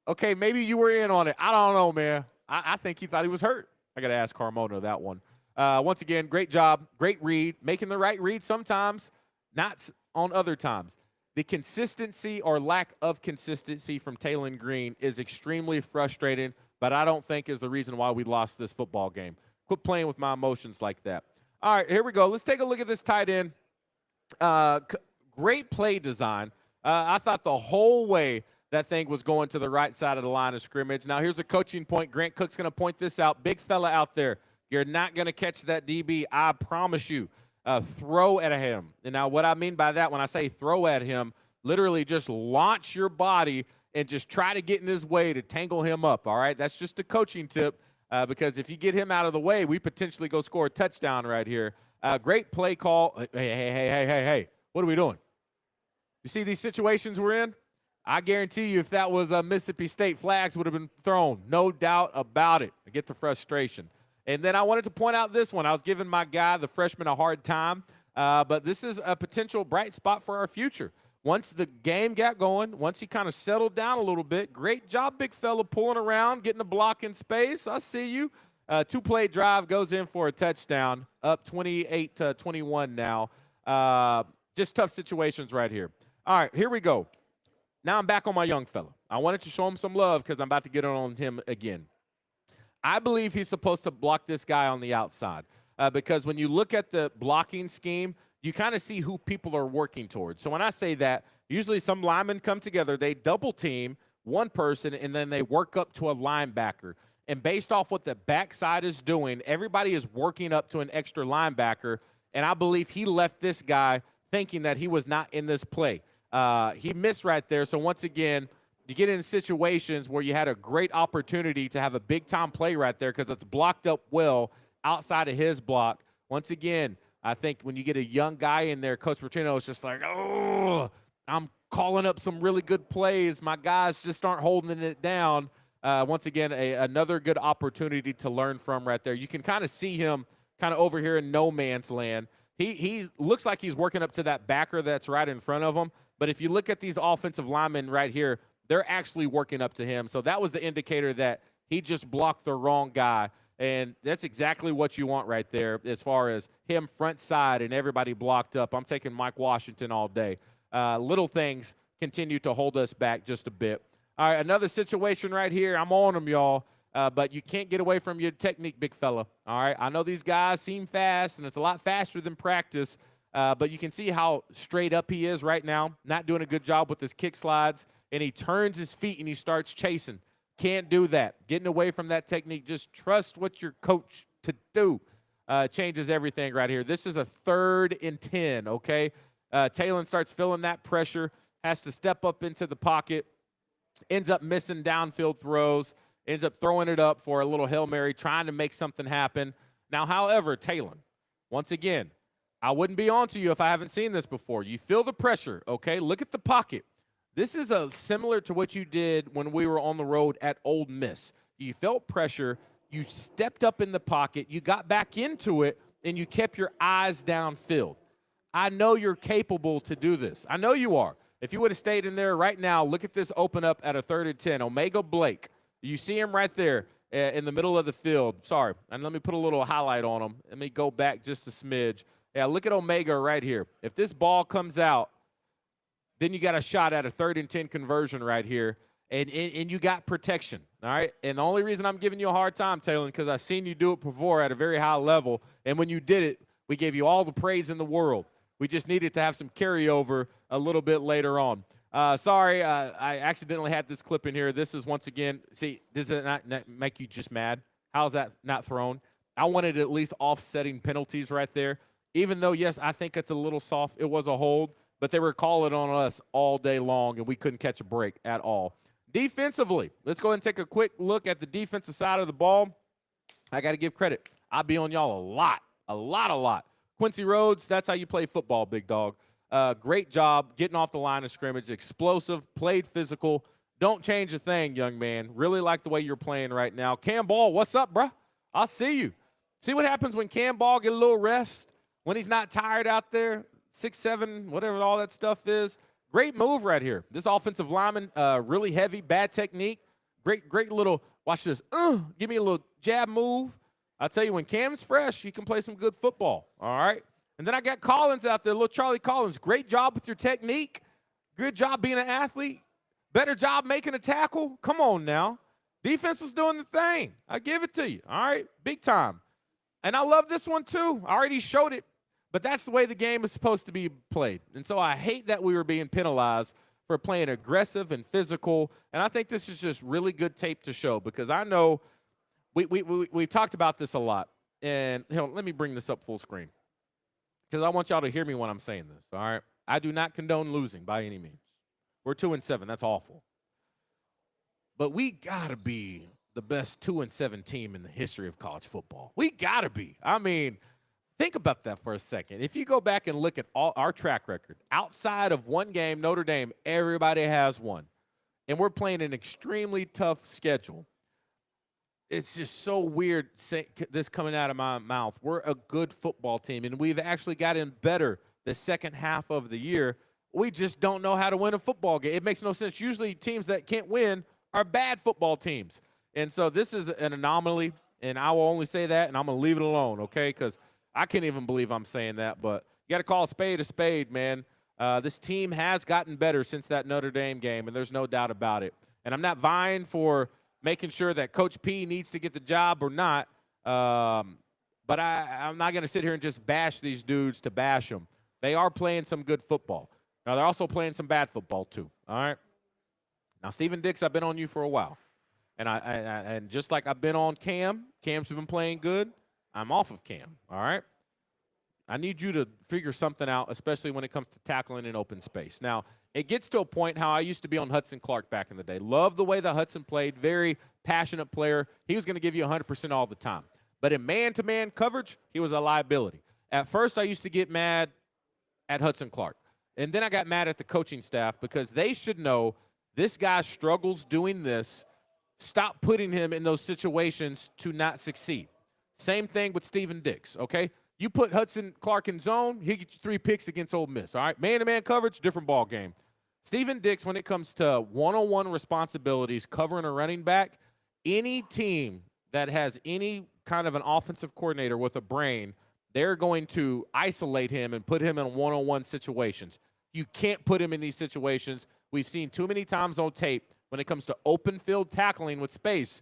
Okay, maybe you were in on it. I don't know, man. I think he thought he was hurt. I got to ask Carmona that one. Once again, great job, great read, making the right read sometimes, not on other times. The consistency or lack of consistency from Taylon Green is extremely frustrating, but I don't think is the reason why we lost this football game. Quit playing with my emotions like that. All right, here we go. Let's take a look at this tight end. Great play design. I thought the whole way that thing was going to the right side of the line of scrimmage. Now, here's a coaching point. Grant Cook's going to point this out. Big fella out there. You're not going to catch that DB. I promise you. Throw at him. And now what I mean by that, when I say throw at him, literally just launch your body and just try to get in his way to tangle him up, all right? That's just a coaching tip because if you get him out of the way, we potentially go score a touchdown right here. Great play call. Hey. What are we doing? You see these situations we're in? I guarantee you if that was Mississippi State, flags would have been thrown. No doubt about it. I get the frustration. And then I wanted to point out this one. I was giving my guy, the freshman, a hard time. But this is a potential bright spot for our future. Once the game got going, once he kind of settled down a little bit, great job, big fella, pulling around, getting a block in space. I see you. Two-play drive goes in for a touchdown, up 28-21 now. Just tough situations right here. All right, here we go. Now I'm back on my young fella. I wanted to show him some love because I'm about to get on him again. I believe he's supposed to block this guy on the outside because when you look at the blocking scheme, you kind of see who people are working towards. So when I say that, usually some linemen come together, they double team one person, and then they work up to a linebacker. And based off what the backside is doing, everybody is working up to an extra linebacker, and I believe he left this guy thinking that he was not in this play. He missed right there. So once again, you get in situations where you had a great opportunity to have a big-time play right there because it's blocked up well outside of his block. Once again, I think when you get a young guy in there, Coach Petrino is just like, oh, I'm calling up some really good plays. My guys just aren't holding it down. Once again, another good opportunity to learn from right there. You can kind of see him kind of over here in no man's land. He looks like he's working up to that backer that's right in front of him. But if you look at these offensive linemen right here, they're actually working up to him. So that was the indicator that he just blocked the wrong guy. And that's exactly what you want right there as far as him front side and everybody blocked up. I'm taking Mike Washington all day. Little things continue to hold us back just a bit. All right, another situation right here. I'm on them, y'all. But you can't get away from your technique, big fella. All right, I know these guys seem fast, and it's a lot faster than practice. But you can see how straight up he is right now, not doing a good job with his kick slides. And he turns his feet and he starts chasing. Can't do that. Getting away from that technique. Just trust what you're coached to do. Changes everything right here. This is a 3rd and 10, okay? Taylon starts feeling that pressure, has to step up into the pocket, ends up missing downfield throws, ends up throwing it up for a little Hail Mary, trying to make something happen. Now, however, Taylon, once again, I wouldn't be on to you if I haven't seen this before. You feel the pressure, okay? Look at the pocket. This is similar to what you did when we were on the road at Ole Miss. You felt pressure, you stepped up in the pocket, you got back into it, and you kept your eyes downfield. I know you're capable to do this. I know you are. If you would have stayed in there right now, look at this open up at a 3rd and 10. Omega Blake. You see him right there in the middle of the field. Sorry. And let me put a little highlight on him. Let me go back just a smidge. Yeah, look at Omega right here. If this ball comes out, then you got a shot at a 3rd and 10 conversion right here, and you got protection, all right? And the only reason I'm giving you a hard time, Taylor, because I've seen you do it before at a very high level, and when you did it, we gave you all the praise in the world. We just needed to have some carryover a little bit later on. Sorry, I accidentally had this clip in here. This is, once again, see, does it not make you just mad? How's that not thrown? I wanted at least offsetting penalties right there. Even though, yes, I think it's a little soft. It was a hold, but they were calling on us all day long, and we couldn't catch a break at all. Defensively, let's go ahead and take a quick look at the defensive side of the ball. I got to give credit. I'll be on y'all a lot. Quincy Rhodes, that's how you play football, big dog. Great job getting off the line of scrimmage, explosive, played physical. Don't change a thing, young man. Really like the way you're playing right now. Cam Ball, what's up, bro? I'll see you. See what happens when Cam Ball get a little rest, when he's not tired out there, 6'7", whatever all that stuff is. Great move right here. This offensive lineman, really heavy, bad technique. Great little, watch this. Give me a little jab move. I'll tell you, when Cam's fresh, he can play some good football, all right? And then I got Collins out there, little Charlie Collins. Great job with your technique. Good job being an athlete. Better job making a tackle. Come on now. Defense was doing the thing. I give it to you, all right? Big time. And I love this one too. I already showed it. But that's the way the game is supposed to be played. And so I hate that we were being penalized for playing aggressive and physical. And I think this is just really good tape to show, because I know we've talked about this a lot. And let me bring this up full screen, because I want y'all to hear me when I'm saying this, all right? I do not condone losing by any means. We're 2-7. That's awful. But we got to be the best 2-7 team in the history of college football. We got to be. I mean, think about that for a second. If you go back and look at all our track record, outside of one game, Notre Dame, everybody has one. And we're playing an extremely tough schedule. It's just so weird this coming out of my mouth. We're a good football team, and we've actually gotten better the second half of the year. We just don't know how to win a football game. It makes no sense. Usually teams that can't win are bad football teams. And so this is an anomaly, and I will only say that, and I'm going to leave it alone, okay, because I can't even believe I'm saying that. But you got to call a spade, man. This team has gotten better since that Notre Dame game, and there's no doubt about it. And I'm not vying for making sure that Coach P needs to get the job or not. But I'm not going to sit here and just bash these dudes to bash them. They are playing some good football. Now, they're also playing some bad football too, all right? Now, Steven Dix, I've been on you for a while. And just like I've been on Cam, Cam's been playing good, I'm off of Cam, all right? I need you to figure something out, especially when it comes to tackling in open space. Now, it gets to a point how I used to be on Hudson Clark back in the day. Love the way that Hudson played, very passionate player. He was going to give you 100% all the time. But in man-to-man coverage, he was a liability. At first, I used to get mad at Hudson Clark. And then I got mad at the coaching staff, because they should know this guy struggles doing this. Stop putting him in those situations to not succeed. Same thing with Steven Dix, okay? You put Hudson Clark in zone, he gets you 3 picks against Ole Miss, all right? Man-to-man coverage, different ball game. Steven Dix, when it comes to one-on-one responsibilities, covering a running back, any team that has any kind of an offensive coordinator with a brain, they're going to isolate him and put him in one-on-one situations. You can't put him in these situations. We've seen too many times on tape when it comes to open field tackling with space.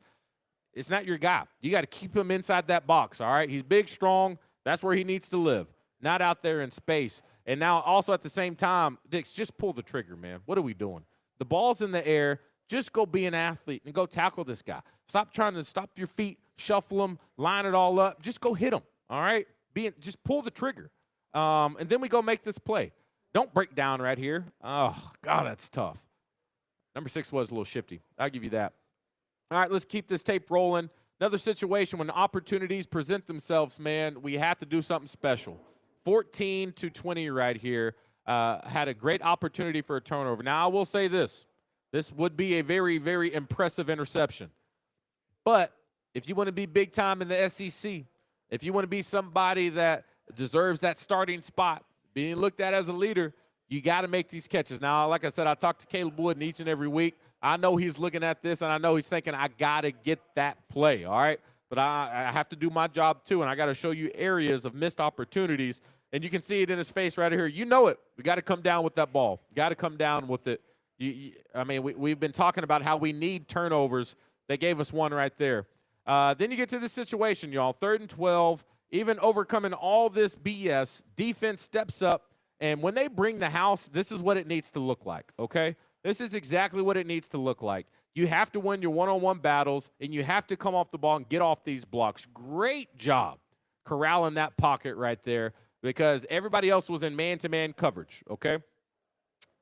It's not your guy. You got to keep him inside that box, all right? He's big, strong. That's where he needs to live, not out there in space. And now also at the same time, Dix, just pull the trigger, man. What are we doing? The ball's in the air. Just go be an athlete and go tackle this guy. Stop trying to stop your feet, shuffle them, line it all up. Just go hit him, all right? Just pull the trigger. And then we go make this play. Don't break down right here. Oh, God, that's tough. Number 6 was a little shifty. I'll give you that. All right, let's keep this tape rolling. Another situation when opportunities present themselves, man, we have to do something special. 14-20 right here. Had a great opportunity for a turnover. Now, I will say this. This would be a very, very impressive interception. But if you want to be big time in the SEC, if you want to be somebody that deserves that starting spot, being looked at as a leader, you got to make these catches. Now, like I said, I talk to Caleb Wooden each and every week. I know he's looking at this, and I know he's thinking, I got to get that play, all right? But I have to do my job too, and I got to show you areas of missed opportunities, and you can see it in his face right here. You know it. We got to come down with that ball. Got to come down with it. I mean, we've been talking about how we need turnovers. They gave us one right there. Then you get to this situation, y'all. 3rd and 12, even overcoming all this BS, defense steps up, and when they bring the house, this is what it needs to look like, okay? This is exactly what it needs to look like. You have to win your one-on-one battles, and you have to come off the ball and get off these blocks. Great job corralling that pocket right there because everybody else was in man-to-man coverage, okay?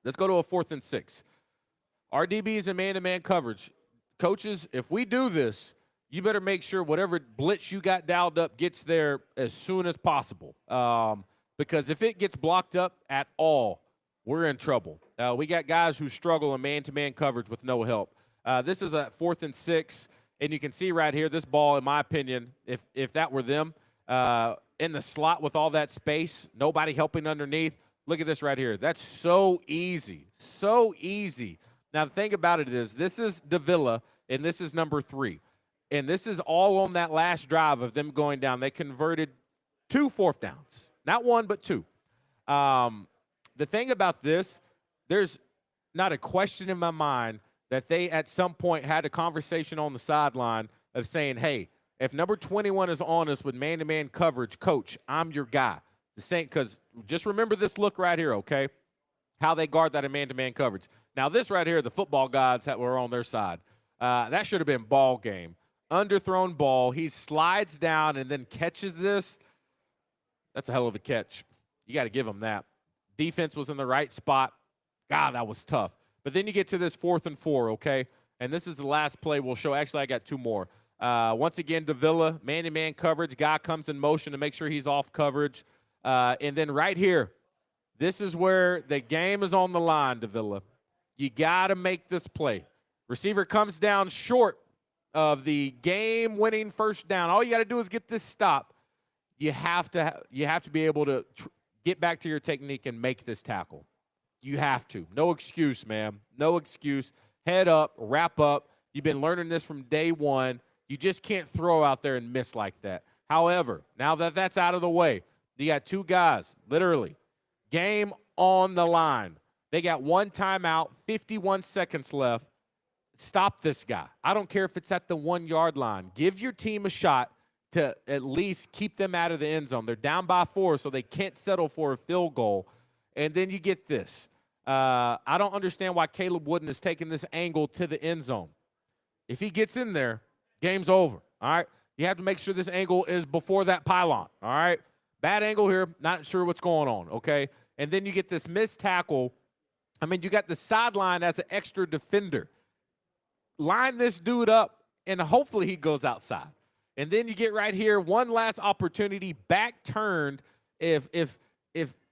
Let's go to a 4th and 6. Our DBs in man-to-man coverage. Coaches, if we do this, you better make sure whatever blitz you got dialed up gets there as soon as possible. Because if it gets blocked up at all, we're in trouble. We got guys who struggle in man-to-man coverage with no help. This is a 4th and 6, and you can see right here, this ball, in my opinion, if that were them, in the slot with all that space, nobody helping underneath, look at this right here. That's so easy, so easy. Now, the thing about it is this is Davila, and this is number 3. And this is all on that last drive of them going down. They converted 2 4th downs. Not 1, but 2. The thing about this, there's not a question in my mind that they at some point had a conversation on the sideline of saying, hey, if number 21 is on us with man-to-man coverage, coach, I'm your guy. The same, because just remember this look right here, okay? How they guard that in man-to-man coverage. Now, this right here, the football gods that were on their side. That should have been ball game. Underthrown ball. He slides down and then catches this. That's a hell of a catch. You got to give him that. Defense was in the right spot. God, that was tough. But then you get to this 4th and 4, okay? And this is the last play we'll show. Actually, I got 2 more. Once again, Davila, man-to-man coverage. Guy comes in motion to make sure he's off coverage. And then right here, this is where the game is on the line, Davila. You got to make this play. Receiver comes down short of the game-winning first down. All you got to do is get this stop. You have to be able to get back to your technique and make this tackle. You have to. No excuse, man. No excuse. Head up, wrap up. You've been learning this from day one. You just can't throw out there and miss like that. However, now that that's out of the way, you got 2 guys, literally, game on the line. They got 1 timeout, 51 seconds left. Stop this guy. I don't care if it's at the 1-yard line. Give your team a shot to at least keep them out of the end zone. They're down by 4, so they can't settle for a field goal. And then you get this. I don't understand why Caleb Wooden is taking this angle to the end zone. If he gets in there, game's over, all right? You have to make sure this angle is before that pylon, all right? Bad angle here, not sure what's going on, okay? And then you get this missed tackle. I mean, you got the sideline as an extra defender. Line this dude up, and hopefully he goes outside. And then you get right here, one last opportunity, back turned. If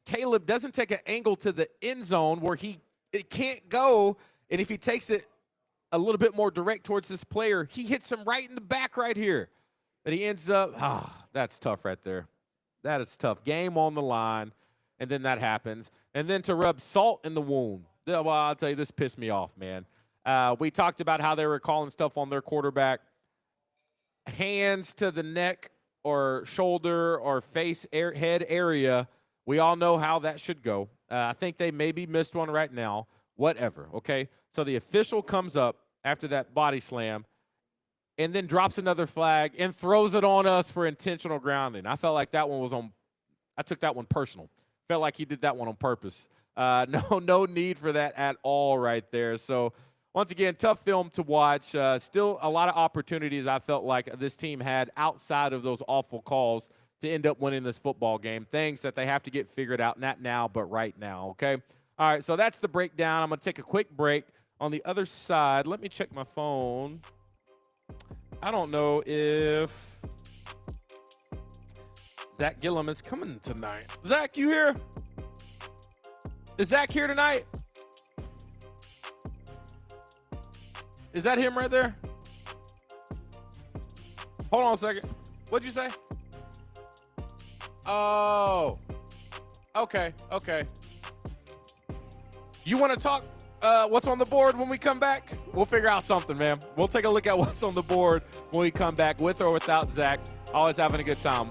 Caleb doesn't take an angle to the end zone where it can't go, and if he takes it a little bit more direct towards this player, he hits him right in the back right here. But he ends up, that's tough right there. That is tough. Game on the line, and then that happens. And then to rub salt in the wound. Well, I'll tell you, this pissed me off, man. We talked about how they were calling stuff on their quarterback. Hands to the neck or shoulder or face head area. We all know how that should go. I think they maybe missed one right now. Whatever, okay? So the official comes up after that body slam and then drops another flag and throws it on us for intentional grounding. I felt like that one was on – I took that one personal. Felt like he did that one on purpose. No need for that at all right there. So, once again, tough film to watch. Still a lot of opportunities I felt like this team had outside of those awful calls to end up winning this football game. Things that they have to get figured out, not now, but right now, okay? All right, so that's the breakdown. I'm going to take a quick break. On the other side, let me check my phone. I don't know if Zach Gillum is coming tonight. Zach, you here? Is Zach here tonight? Is that him right there? Hold on a second. What'd you say? Oh. Okay. You want to talk what's on the board when we come back? We'll figure out something, man. We'll take a look at what's on the board when we come back, with or without Zach. Always having a good time.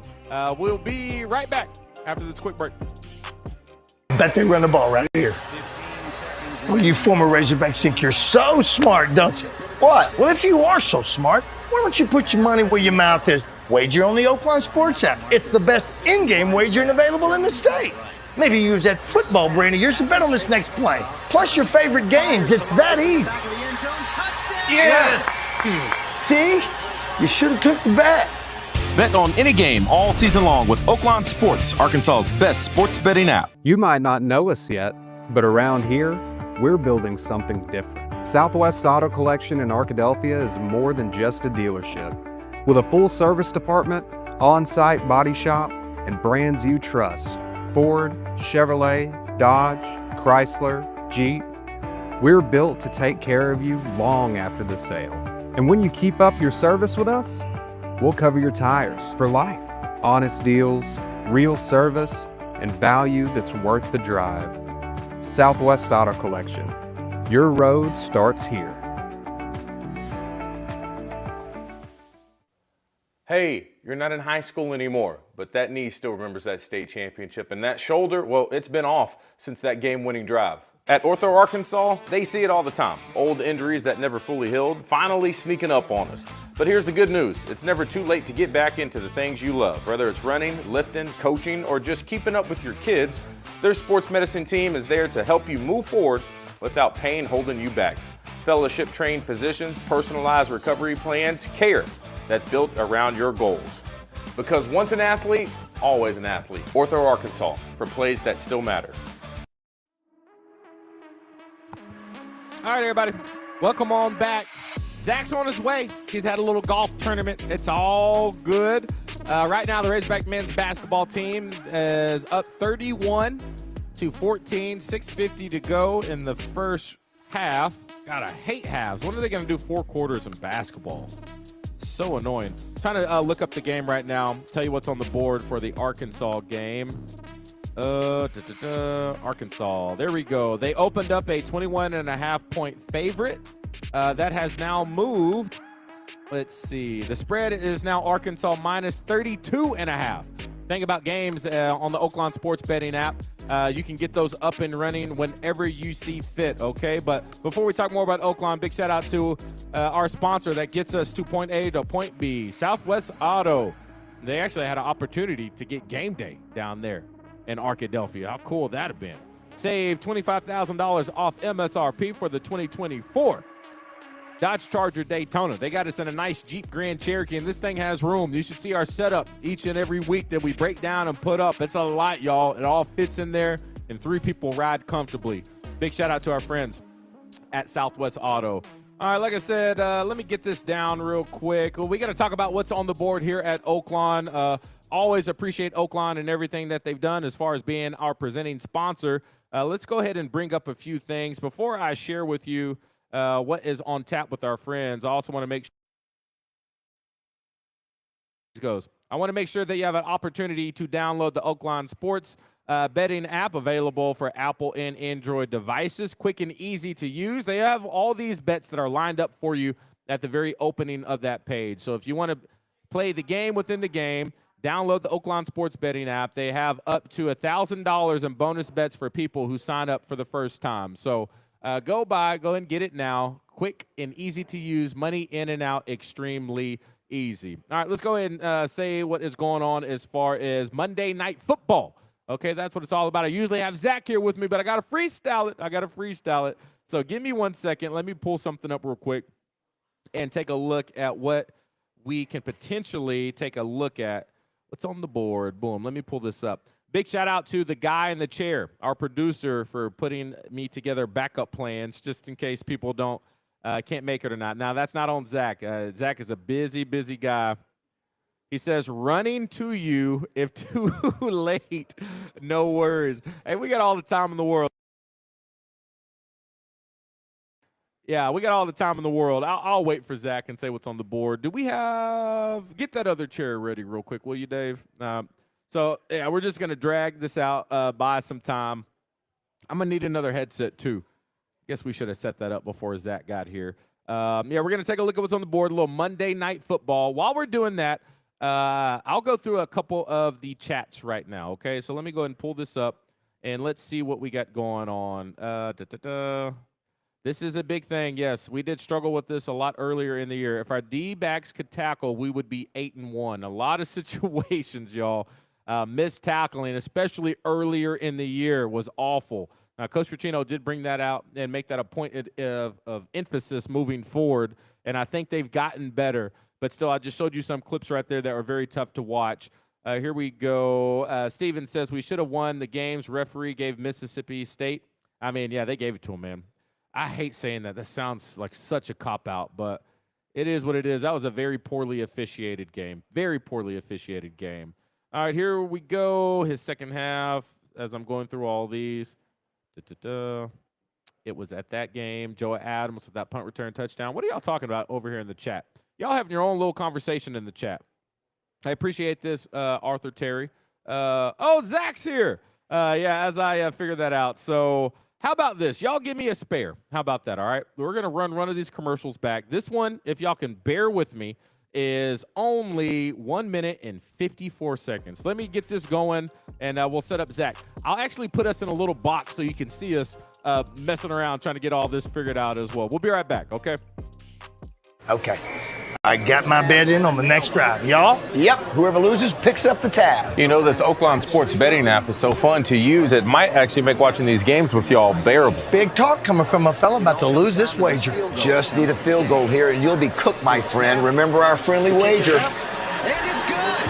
We'll be right back after this quick break.
Bet they run the ball right here. Well, you former Razorback think you're so smart, don't you? What? Well, if you are so smart, why don't you put your money where your mouth is? Wager on the Oakland Sports app. It's the best in-game wagering available in the state. Maybe use that football brain of yours to bet on this next play. Plus your favorite games. It's that easy. Yes! See? You should have took the bet.
Bet on any game all season long with Oakland Sports, Arkansas's best sports betting app.
You might not know us yet, but around here, we're building something different. Southwest Auto Collection in Arkadelphia is more than just a dealership. With a full service department, on-site body shop, and brands you trust, Ford, Chevrolet, Dodge, Chrysler, Jeep, we're built to take care of you long after the sale. And when you keep up your service with us, we'll cover your tires for life. Honest deals, real service, and value that's worth the drive. Southwest Auto Collection. Your road starts here.
Hey, you're not in high school anymore, but that knee still remembers that state championship, and that shoulder, well, it's been off since that game-winning drive. At Ortho Arkansas, they see it all the time. Old injuries that never fully healed, finally sneaking up on us. But here's the good news. It's never too late to get back into the things you love. Whether it's running, lifting, coaching, or just keeping up with your kids, their sports medicine team is there to help you move forward without pain holding you back. Fellowship-trained physicians, personalized recovery plans, care that's built around your goals. Because once an athlete, always an athlete. Ortho Arkansas, for plays that still matter. All right, everybody, welcome on back. Zach's on his way. He's had a little golf tournament. It's all good. Right now, the Razorback men's basketball team is up 31-14, 6:50 to go in the first half. God, I hate halves. When are they going to do 4 quarters in basketball? So annoying. Trying to look up the game right now. Tell you what's on the board for the Arkansas game. Arkansas. There we go. They opened up a 21.5-point favorite. That has now moved. Let's see. The spread is now Arkansas minus 32.5. Think about games on the Oakland Sports Betting app. You can get those up and running whenever you see fit, okay? But before we talk more about Oakland, big shout out to our sponsor that gets us to point A to point B, Southwest Auto. They actually had an opportunity to get game day down there in Arkadelphia. How cool would that have been? Save $25,000 off MSRP for the 2024 Dodge Charger Daytona. They got us in a nice Jeep Grand Cherokee, and this thing has room. You should see our setup each and every week that we break down and put up. It's a lot, y'all. It all fits in there, and 3 people ride comfortably. Big shout out to our friends at Southwest Auto. All right, like I said, let me get this down real quick. We got to talk about what's on the board here at Oakland. Always appreciate Oakland and everything that they've done as far as being our presenting sponsor. Let's go ahead and bring up a few things. Before I share with you what is on tap with our friends, I also want to make sure I want to make sure that you have an opportunity to download the Oakland Sports betting app, available for Apple and Android devices. Quick and easy to use. They have all these bets that are lined up for you at the very opening of that page. So if you want to play the game within the game, download the Oakland Sports Betting app. They have up to $1,000 in bonus bets for people who sign up for the first time. So go ahead and get it now. Quick and easy to use. Money in and out extremely easy. All right, let's go ahead and say what is going on as far as Monday Night Football. Okay, that's what it's all about. I usually have Zach here with me, but I got to freestyle it. So give me 1 second. Let me pull something up real quick and take a look at what we can potentially take a look at. What's on the board? Boom. Let me pull this up. Big shout out to the guy in the chair, our producer, for putting me together backup plans just in case people can't make it or not. Now, that's not on Zach. Zach is a busy guy. He says, running to you if too late. No worries. Hey, we got all the time in the world. Yeah, we got all the time in the world. I'll wait for Zach and say what's on the board. Do we have – get that other chair ready real quick, will you, Dave? So, yeah, we're just going to drag this out, buy some time. I'm going to need another headset, too. Guess we should have set that up before Zach got here. Yeah, we're going to take a look at what's on the board, a little Monday Night Football. While we're doing that, I'll go through a couple of the chats right now, okay? So let me go ahead and pull this up, and let's see what we got going on. This is a big thing. Yes, we did struggle with this a lot earlier in the year. If our D-backs could tackle, we would be 8-1. A lot of situations, y'all, missed tackling, especially earlier in the year, was awful. Now, Coach Petrino did bring that out and make that a point of emphasis moving forward, and I think they've gotten better. But still, I just showed you some clips right there that were very tough to watch. Here we go. Steven says we should have won the games. Referee gave Mississippi State. I mean, yeah, they gave it to him, man. I hate saying that. That sounds like such a cop-out, but it is what it is. That was a very poorly officiated game. Very poorly officiated game. All right, here we go. His second half, as I'm going through all these. It was at that game. Joe Adams with that punt return touchdown. What are y'all talking about over here in the chat? Y'all having your own little conversation in the chat. I appreciate this, Arthur Terry. Oh, Zach's here. Yeah, as I figured that out. So how about this? Y'all give me a spare. How about that, all right? We're going to run one of these commercials back. This one, if y'all can bear with me, is only 1 minute and 54 seconds. Let me get this going, and we'll set up Zach. I'll actually put us in a little box so you can see us messing around trying to get all this figured out as well. We'll be right back, okay?
Okay. I got my bet in on the next drive. Y'all?
Yep, whoever loses picks up the tab.
You know, this Oakland Sports betting app is so fun to use, it might actually make watching these games with y'all bearable.
Big talk coming from a fella about to lose this wager.
Just need a field goal here and you'll be cooked, my friend. Remember our friendly wager.
And it's good.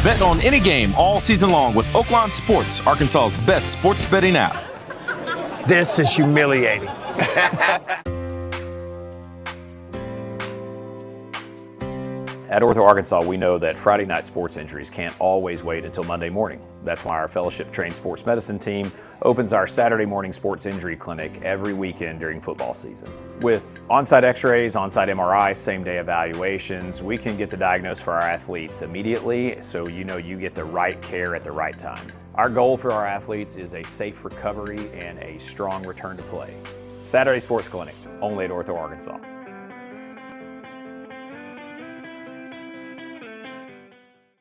Bet on any game all season long with Oakland Sports, Arkansas's best sports betting app.
This is humiliating.
At Ortho Arkansas, we know that Friday night sports injuries can't always wait until Monday morning. That's why our fellowship-trained sports medicine team opens our Saturday morning sports injury clinic every weekend during football season. With on-site x-rays, on-site MRIs, same-day evaluations, we can get the diagnosis for our athletes immediately so you know you get the right care at the right time. Our goal for our athletes is a safe recovery and a strong return to play. Saturday Sports Clinic, only at Ortho Arkansas.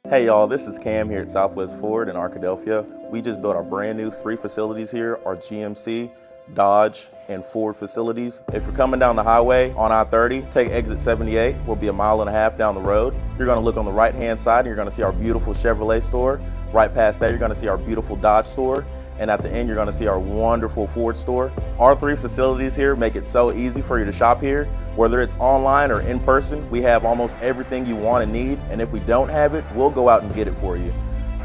Hey y'all, this is Cam here at Southwest Ford in Arkadelphia. We just built our brand new 3 facilities here, our GMC, Dodge, and Ford facilities. If you're coming down the highway on I-30, take exit 78. We'll be 1.5 miles down the road. You're gonna look on the right-hand side and you're gonna see our beautiful Chevrolet store. Right past that, you're gonna see our beautiful Dodge store. And at the end, you're gonna see our wonderful Ford store. Our 3 facilities here make it so easy for you to shop here. Whether it's online or in person, we have almost everything you want and need. And if we don't have it, we'll go out and get it for you.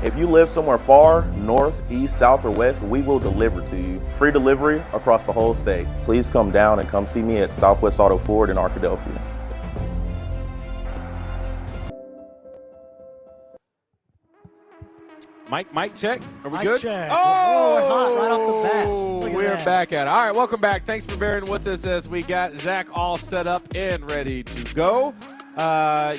If you live somewhere far, north, east, south, or west, we will deliver to you. Free delivery across the whole state. Please come down and come see me at Southwest Auto Ford in Arkadelphia.
Mic check. Are we
Mic
good?
check.
Oh,
we're hot right off the bat. Look at
we're
that.
back at it. All right, welcome back. Thanks for bearing with us as we got Zach all set up and ready to go.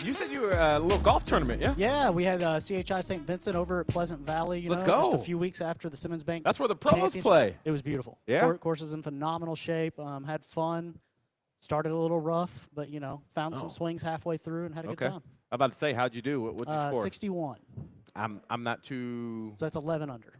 You said you were a little golf tournament, yeah?
Yeah, we had CHI St. Vincent over at Pleasant Valley.
Let's go.
Just a few weeks after the Simmons Bank.
That's where the pros
Championship.
play.
It was beautiful.
Yeah.
Course is in phenomenal shape. Had fun. Started a little rough, but found some swings halfway through and had a good time.
I'm about to say, how'd you do? What'd you score?
61.
I'm not too.
So that's 11 under.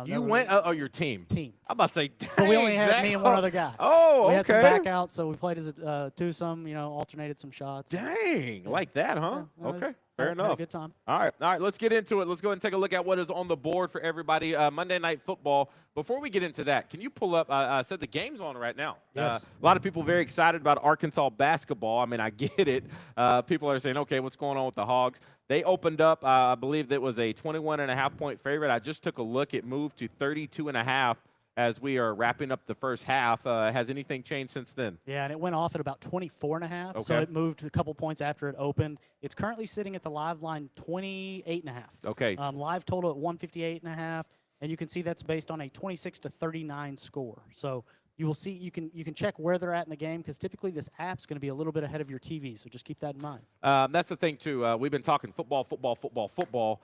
You went? Oh, your team.
Team.
I'm about to say, dang,
But we only had
Zach.
me and one other guy.
Oh, okay.
We had some backouts, so we played as a twosome. Alternated some shots.
Dang, like that, huh?
Yeah,
Okay,
had
fair
a
enough.
good time.
All right, let's get into it. Let's go ahead and take a look at what is on the board for everybody. Monday Night Football. Before we get into that, can you pull up, I said the game's on right now.
Yes.
A lot of people very excited about Arkansas basketball. I mean, I get it. People are saying, okay, what's going on with the Hogs? They opened up, I believe that was a 21.5-point favorite. I just took a look. It moved to 32.5 as we are wrapping up the first half. Has anything changed since then?
Yeah, and it went off at about 24.5,
Okay.
so it moved a couple points after it opened. It's currently sitting at the live line 28.5.
Okay.
Live total at 158.5, and you can see that's based on a 26-39 score. So you will see you can check where they're at in the game because typically this app's going to be a little bit ahead of your TV, so just keep that in mind.
That's the thing too. We've been talking football.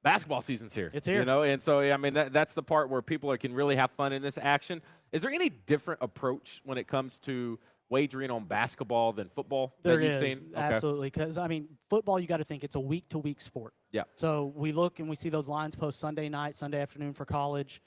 Basketball season's here.
It's here.
You know, and so I mean that's the part where people can really have fun in this action. Is there any different approach when it comes to wagering on basketball than football
There
that you've
is,
seen?
absolutely. Because, I mean, football, you got to think it's a week-to-week sport.
Yeah.
So we look and we see those lines post Sunday night, Sunday afternoon for college.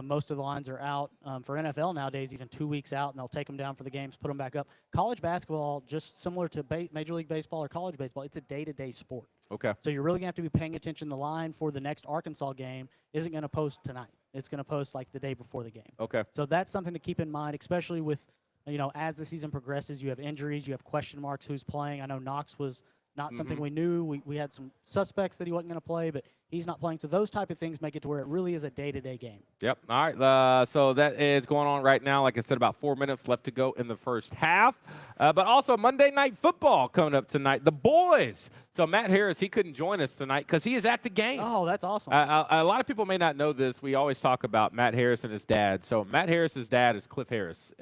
Most of the lines are out. For NFL nowadays, even 2 weeks out, and they'll take them down for the games, put them back up. College basketball, just similar to Major League Baseball or college baseball, it's a day-to-day sport.
Okay.
So you're really going to have to be paying attention. The line for the next Arkansas game isn't going to post tonight. It's going to post like the day before the game.
Okay.
So that's something to keep in mind, especially with, you know, as the season progresses, you have injuries, you have question marks, who's playing. I know Knox was not something we knew. We had some suspects that he wasn't going to play, but he's not playing. So those type of things make it to where it really is a day-to-day game.
Yep. All right. So that is going on right now. Like I said, about 4 minutes left to go in the first half. But also Monday Night Football coming up tonight. The boys. So Matt Harris, he couldn't join us tonight because he is at the game.
Oh, that's awesome.
A lot of people may not know this. We always talk about Matt Harris and his dad. So Matt Harris's dad is Cliff Harris.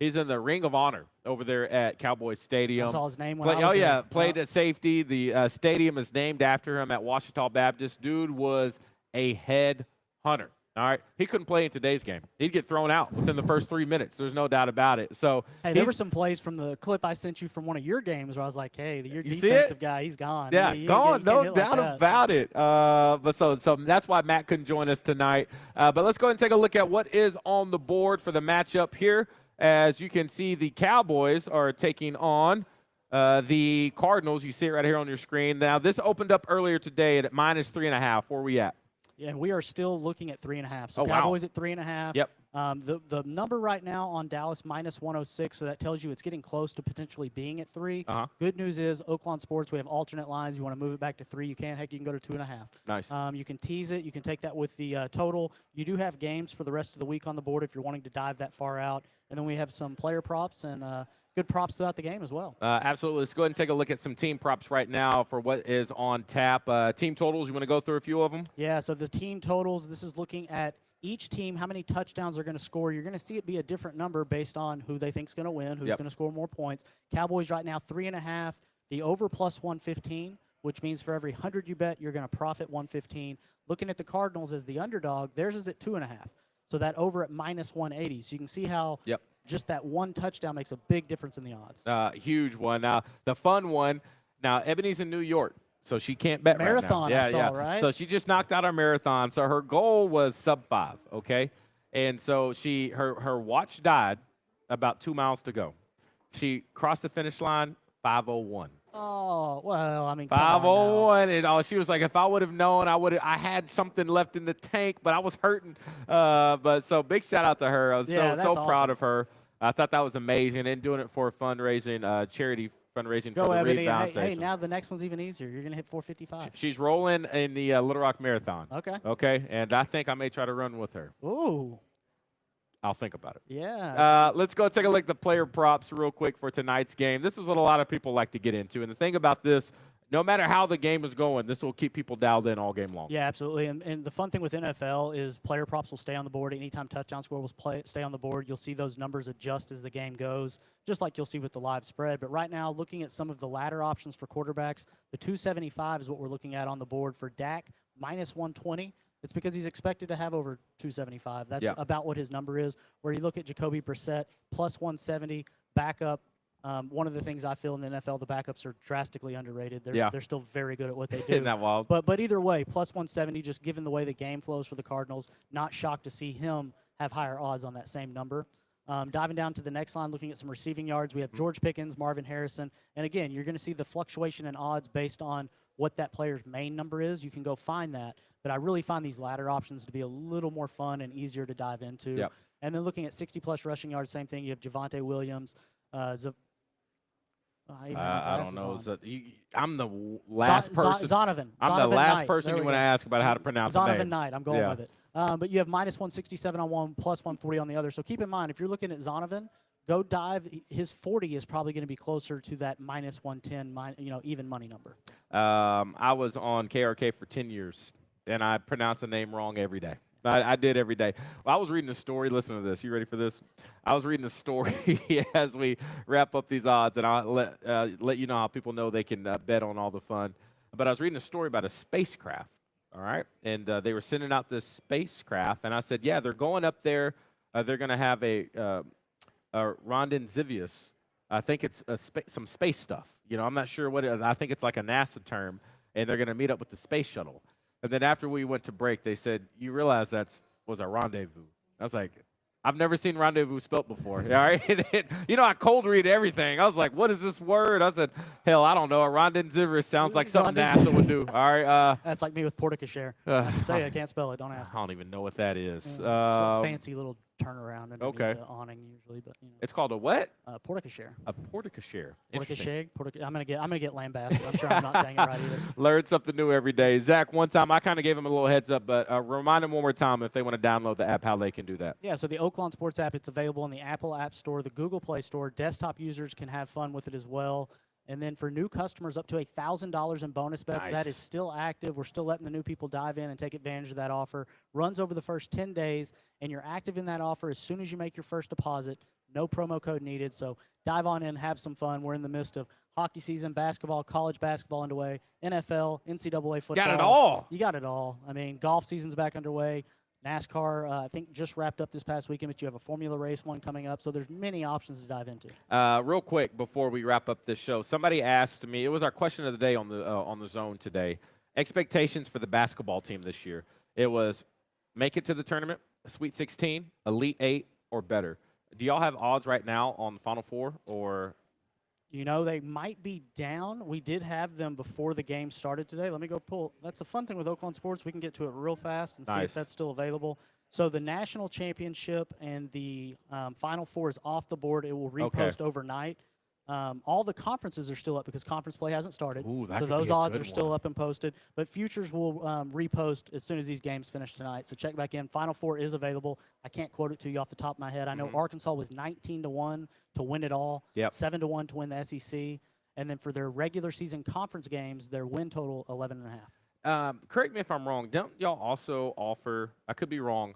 He's in the Ring of Honor over there at Cowboys Stadium.
I saw his name when I was there.
Played at safety. The stadium is named after him at Ouachita Baptist. Dude was a head hunter. All right, he couldn't play in today's game. He'd get thrown out within the first 3 minutes. There's no doubt about it. So
hey, there were some plays from the clip I sent you from one of your games where I was like, hey, your
You
defensive guy, he's gone.
Yeah,
You
gone,
can't
no
hit
doubt
like that.
about it. But so that's why Matt couldn't join us tonight. But let's go ahead and take a look at what is on the board for the matchup here. As you can see, the Cowboys are taking on the Cardinals. You see it right here on your screen. Now, this opened up earlier today at -3.5. Where are we at?
Yeah, we are still looking at 3.5. So
Oh, wow.
Cowboys at 3.5.
Yep.
The number right now on Dallas -106, so that tells you it's getting close to potentially being at 3. Good news is Oaklawn Sports, we have alternate lines. You want to move it back to 3, you can. Heck, you can go to 2.5.
Nice.
You can tease it. You can take that with the total. You do have games for the rest of the week on the board if you're wanting to dive that far out. And then we have some player props and good props throughout the game as well.
Absolutely. Let's go ahead and take a look at some team props right now for what is on tap. Team totals, you want to go through a few of them?
Yeah, so the team totals, this is looking at each team, how many touchdowns they're going to score. You're going to see it be a different number based on who they think is going to win, who's going to score more points. Cowboys right now 3.5. The over +115, which means for every 100 you bet, you're going to profit 115. Looking at the Cardinals as the underdog, theirs is at 2.5. So that over at -180. So you can see how just that one touchdown makes a big difference in the odds.
Huge one. Now, the fun one, now Ebony's in New York, so she can't bet
Marathon,
right now.
I saw, right?
So she just knocked out our marathon. So her goal was sub-5, okay? And so her watch died about 2 miles to go. She crossed the finish line 5:01.
Oh, well, I mean,
5:01, and she was like, if I would have known, I had something left in the tank, but I was hurting. But so big shout out to her. I was so proud of her. I thought that was amazing, and doing it for fundraising, charity fundraising for the
Ebony.
Reed Foundation.
Hey, now the next one's even easier. You're going to hit 455.
She's rolling in the Little Rock Marathon. Okay, and I think I may try to run with her.
Ooh.
I'll think about it.
Yeah.
Let's go take a look at the player props real quick for tonight's game. This is what a lot of people like to get into. And the thing about this, no matter how the game is going, this will keep people dialed in all game long.
Yeah, absolutely. And the fun thing with NFL is player props will stay on the board. Anytime touchdown score will stay on the board, you'll see those numbers adjust as the game goes, just like you'll see with the live spread. But right now, looking at some of the ladder options for quarterbacks, the 275 is what we're looking at on the board for Dak, -120. It's because he's expected to have over 275. That's about what his number is. Where you look at Jacoby Brissett, +170, backup. One of the things I feel in the NFL, the backups are drastically underrated. They're still very good at what they do.
Isn't that wild?
But either way, +170, just given the way the game flows for the Cardinals, not shocked to see him have higher odds on that same number. Diving down to the next line, looking at some receiving yards, we have George Pickens, Marvin Harrison. And again, you're going to see the fluctuation in odds based on what that player's main number is. You can go find that. But I really find these ladder options to be a little more fun and easier to dive into.
Yep.
And then looking at 60-plus rushing yards, same thing. You have Javonte Williams.
I don't know. I'm the last person.
Zonovan.
I'm the
Zonovan
last
Knight.
person you want to ask about how to pronounce the name.
Zonovan Knight. I'm going with it. But you have -167 on one, +140 on the other. So keep in mind, if you're looking at Zonovan, go dive. His 40 is probably going to be closer to that -110, even money number.
I was on KRK for 10 years, and I pronounce a name wrong every day. I did every day. Well, I was reading a story. Listen to this. You ready for this? I was reading a story as we wrap up these odds, and I'll let you know how people know they can bet on all the fun. But I was reading a story about a spacecraft, all right? And they were sending out this spacecraft, and I said, yeah, they're going up there. They're going to have a Rondale. I think it's some space stuff. I'm not sure what it is. I think it's like a NASA term, and they're going to meet up with the space shuttle. And then after we went to break, they said, you realize that was a rendezvous. I was like, I've never seen rendezvous spelt before. All right? I cold read everything. I was like, what is this word? I said, hell, I don't know. A Rondale sounds like something NASA would do. All right.
That's like me with porticochere. Say I can't spell it. Don't ask me.
I don't even know what that is.
It's a fancy little turnaround underneath the awning usually, but
It's called a what?
Porticochere.
A porticochere.
Porticochere. I'm gonna get lambasted. I'm sure I'm not saying it right either.
Learn something new every day. Zach, one time I kind of gave him a little heads up, but remind them one more time if they want to download the app, how they can do that.
Yeah, so the Oaklawn Sports app, it's available in the Apple App Store, the Google Play Store. Desktop users can have fun with it as well. And then for new customers, up to $1,000 in bonus bets.
Nice.
That is still active. We're still letting the new people dive in and take advantage of that offer. Runs over the first 10 days, and you're active in that offer as soon as you make your first deposit. No promo code needed. So dive on in, have some fun. We're in the midst of hockey season, basketball, college basketball underway, NFL, NCAA football.
Got it all.
You got it all. I mean, golf season's back underway. NASCAR, I think, just wrapped up this past weekend, but you have a Formula race one coming up, so there's many options to dive into.
Real quick before we wrap up this show, somebody asked me, it was our question of the day on the Zone today, expectations for the basketball team this year. It was make it to the tournament, a Sweet 16, Elite 8, or better. Do y'all have odds right now on the Final Four, or?
They might be down. We did have them before the game started today. Let me go pull. That's a fun thing with Oaklawn Sports. We can get to it real fast and see if that's still available. So the national championship and the Final Four is off the board. It will repost overnight. All the conferences are still up because conference play hasn't started.
Ooh, that
so
could be
those
a
odds
good
are still
one.
up and posted. But futures will repost as soon as these games finish tonight. So check back in. Final Four is available. I can't quote it to you off the top of my head. I know Arkansas was 19-1 to win it all. 7-1 to win the SEC. And then for their regular season conference games, their win total 11.5.
Correct me if I'm wrong. Don't y'all also offer, I could be wrong,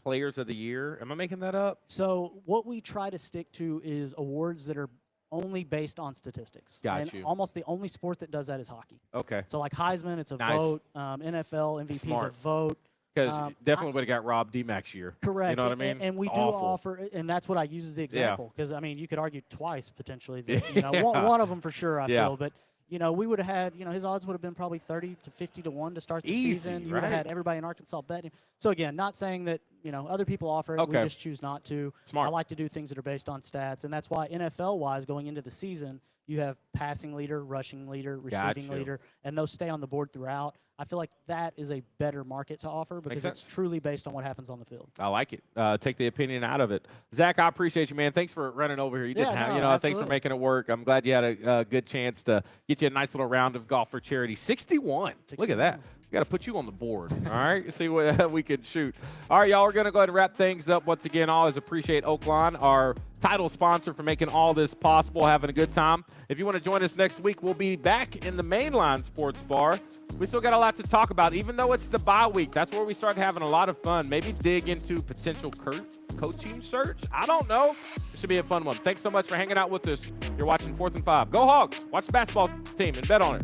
Players of the Year? Am I making that up?
So what we try to stick to is awards that are only based on statistics.
Got you.
Almost the only sport that does that is hockey.
Okay.
So like Heisman, it's a
Nice.
vote. NFL MVP is a vote.
Because definitely would have got robbed D-Max year.
Correct.
You know what I mean?
And we do
Awful.
offer, and that's what I use as the example. Because, you could argue twice potentially. That, one of them for sure, I feel. But, we would have had, his odds would have been probably 30 to 50 to 1 to start the season. You would have had everybody in Arkansas betting. So, again, not saying that, other people offer it. We just choose not to.
Smart.
I like to do things that are based on stats. And that's why NFL-wise, going into the season, you have passing leader, rushing leader, receiving leader, and those stay on the board throughout. I feel like that is a better market to offer because it's truly based on what happens on the field.
I like it. Take the opinion out of it. Zach, I appreciate you, man. Thanks for running over here. You didn't have, thanks for making it work. I'm glad you had a good chance to get you a nice little round of golf for charity. 61. Look at that. We got to put you on the board, all right? See what we can shoot. All right, y'all, we're going to go ahead and wrap things up. Once again, always appreciate Oaklawn, our title sponsor, for making all this possible, having a good time. If you want to join us next week, we'll be back in the Mainline Sports Bar. We still got a lot to talk about, even though it's the bye week. That's where we start having a lot of fun. Maybe dig into potential coaching search. I don't know. It should be a fun one. Thanks so much for hanging out with us. You're watching 4th and 5. Go Hogs. Watch the basketball team and bet on it.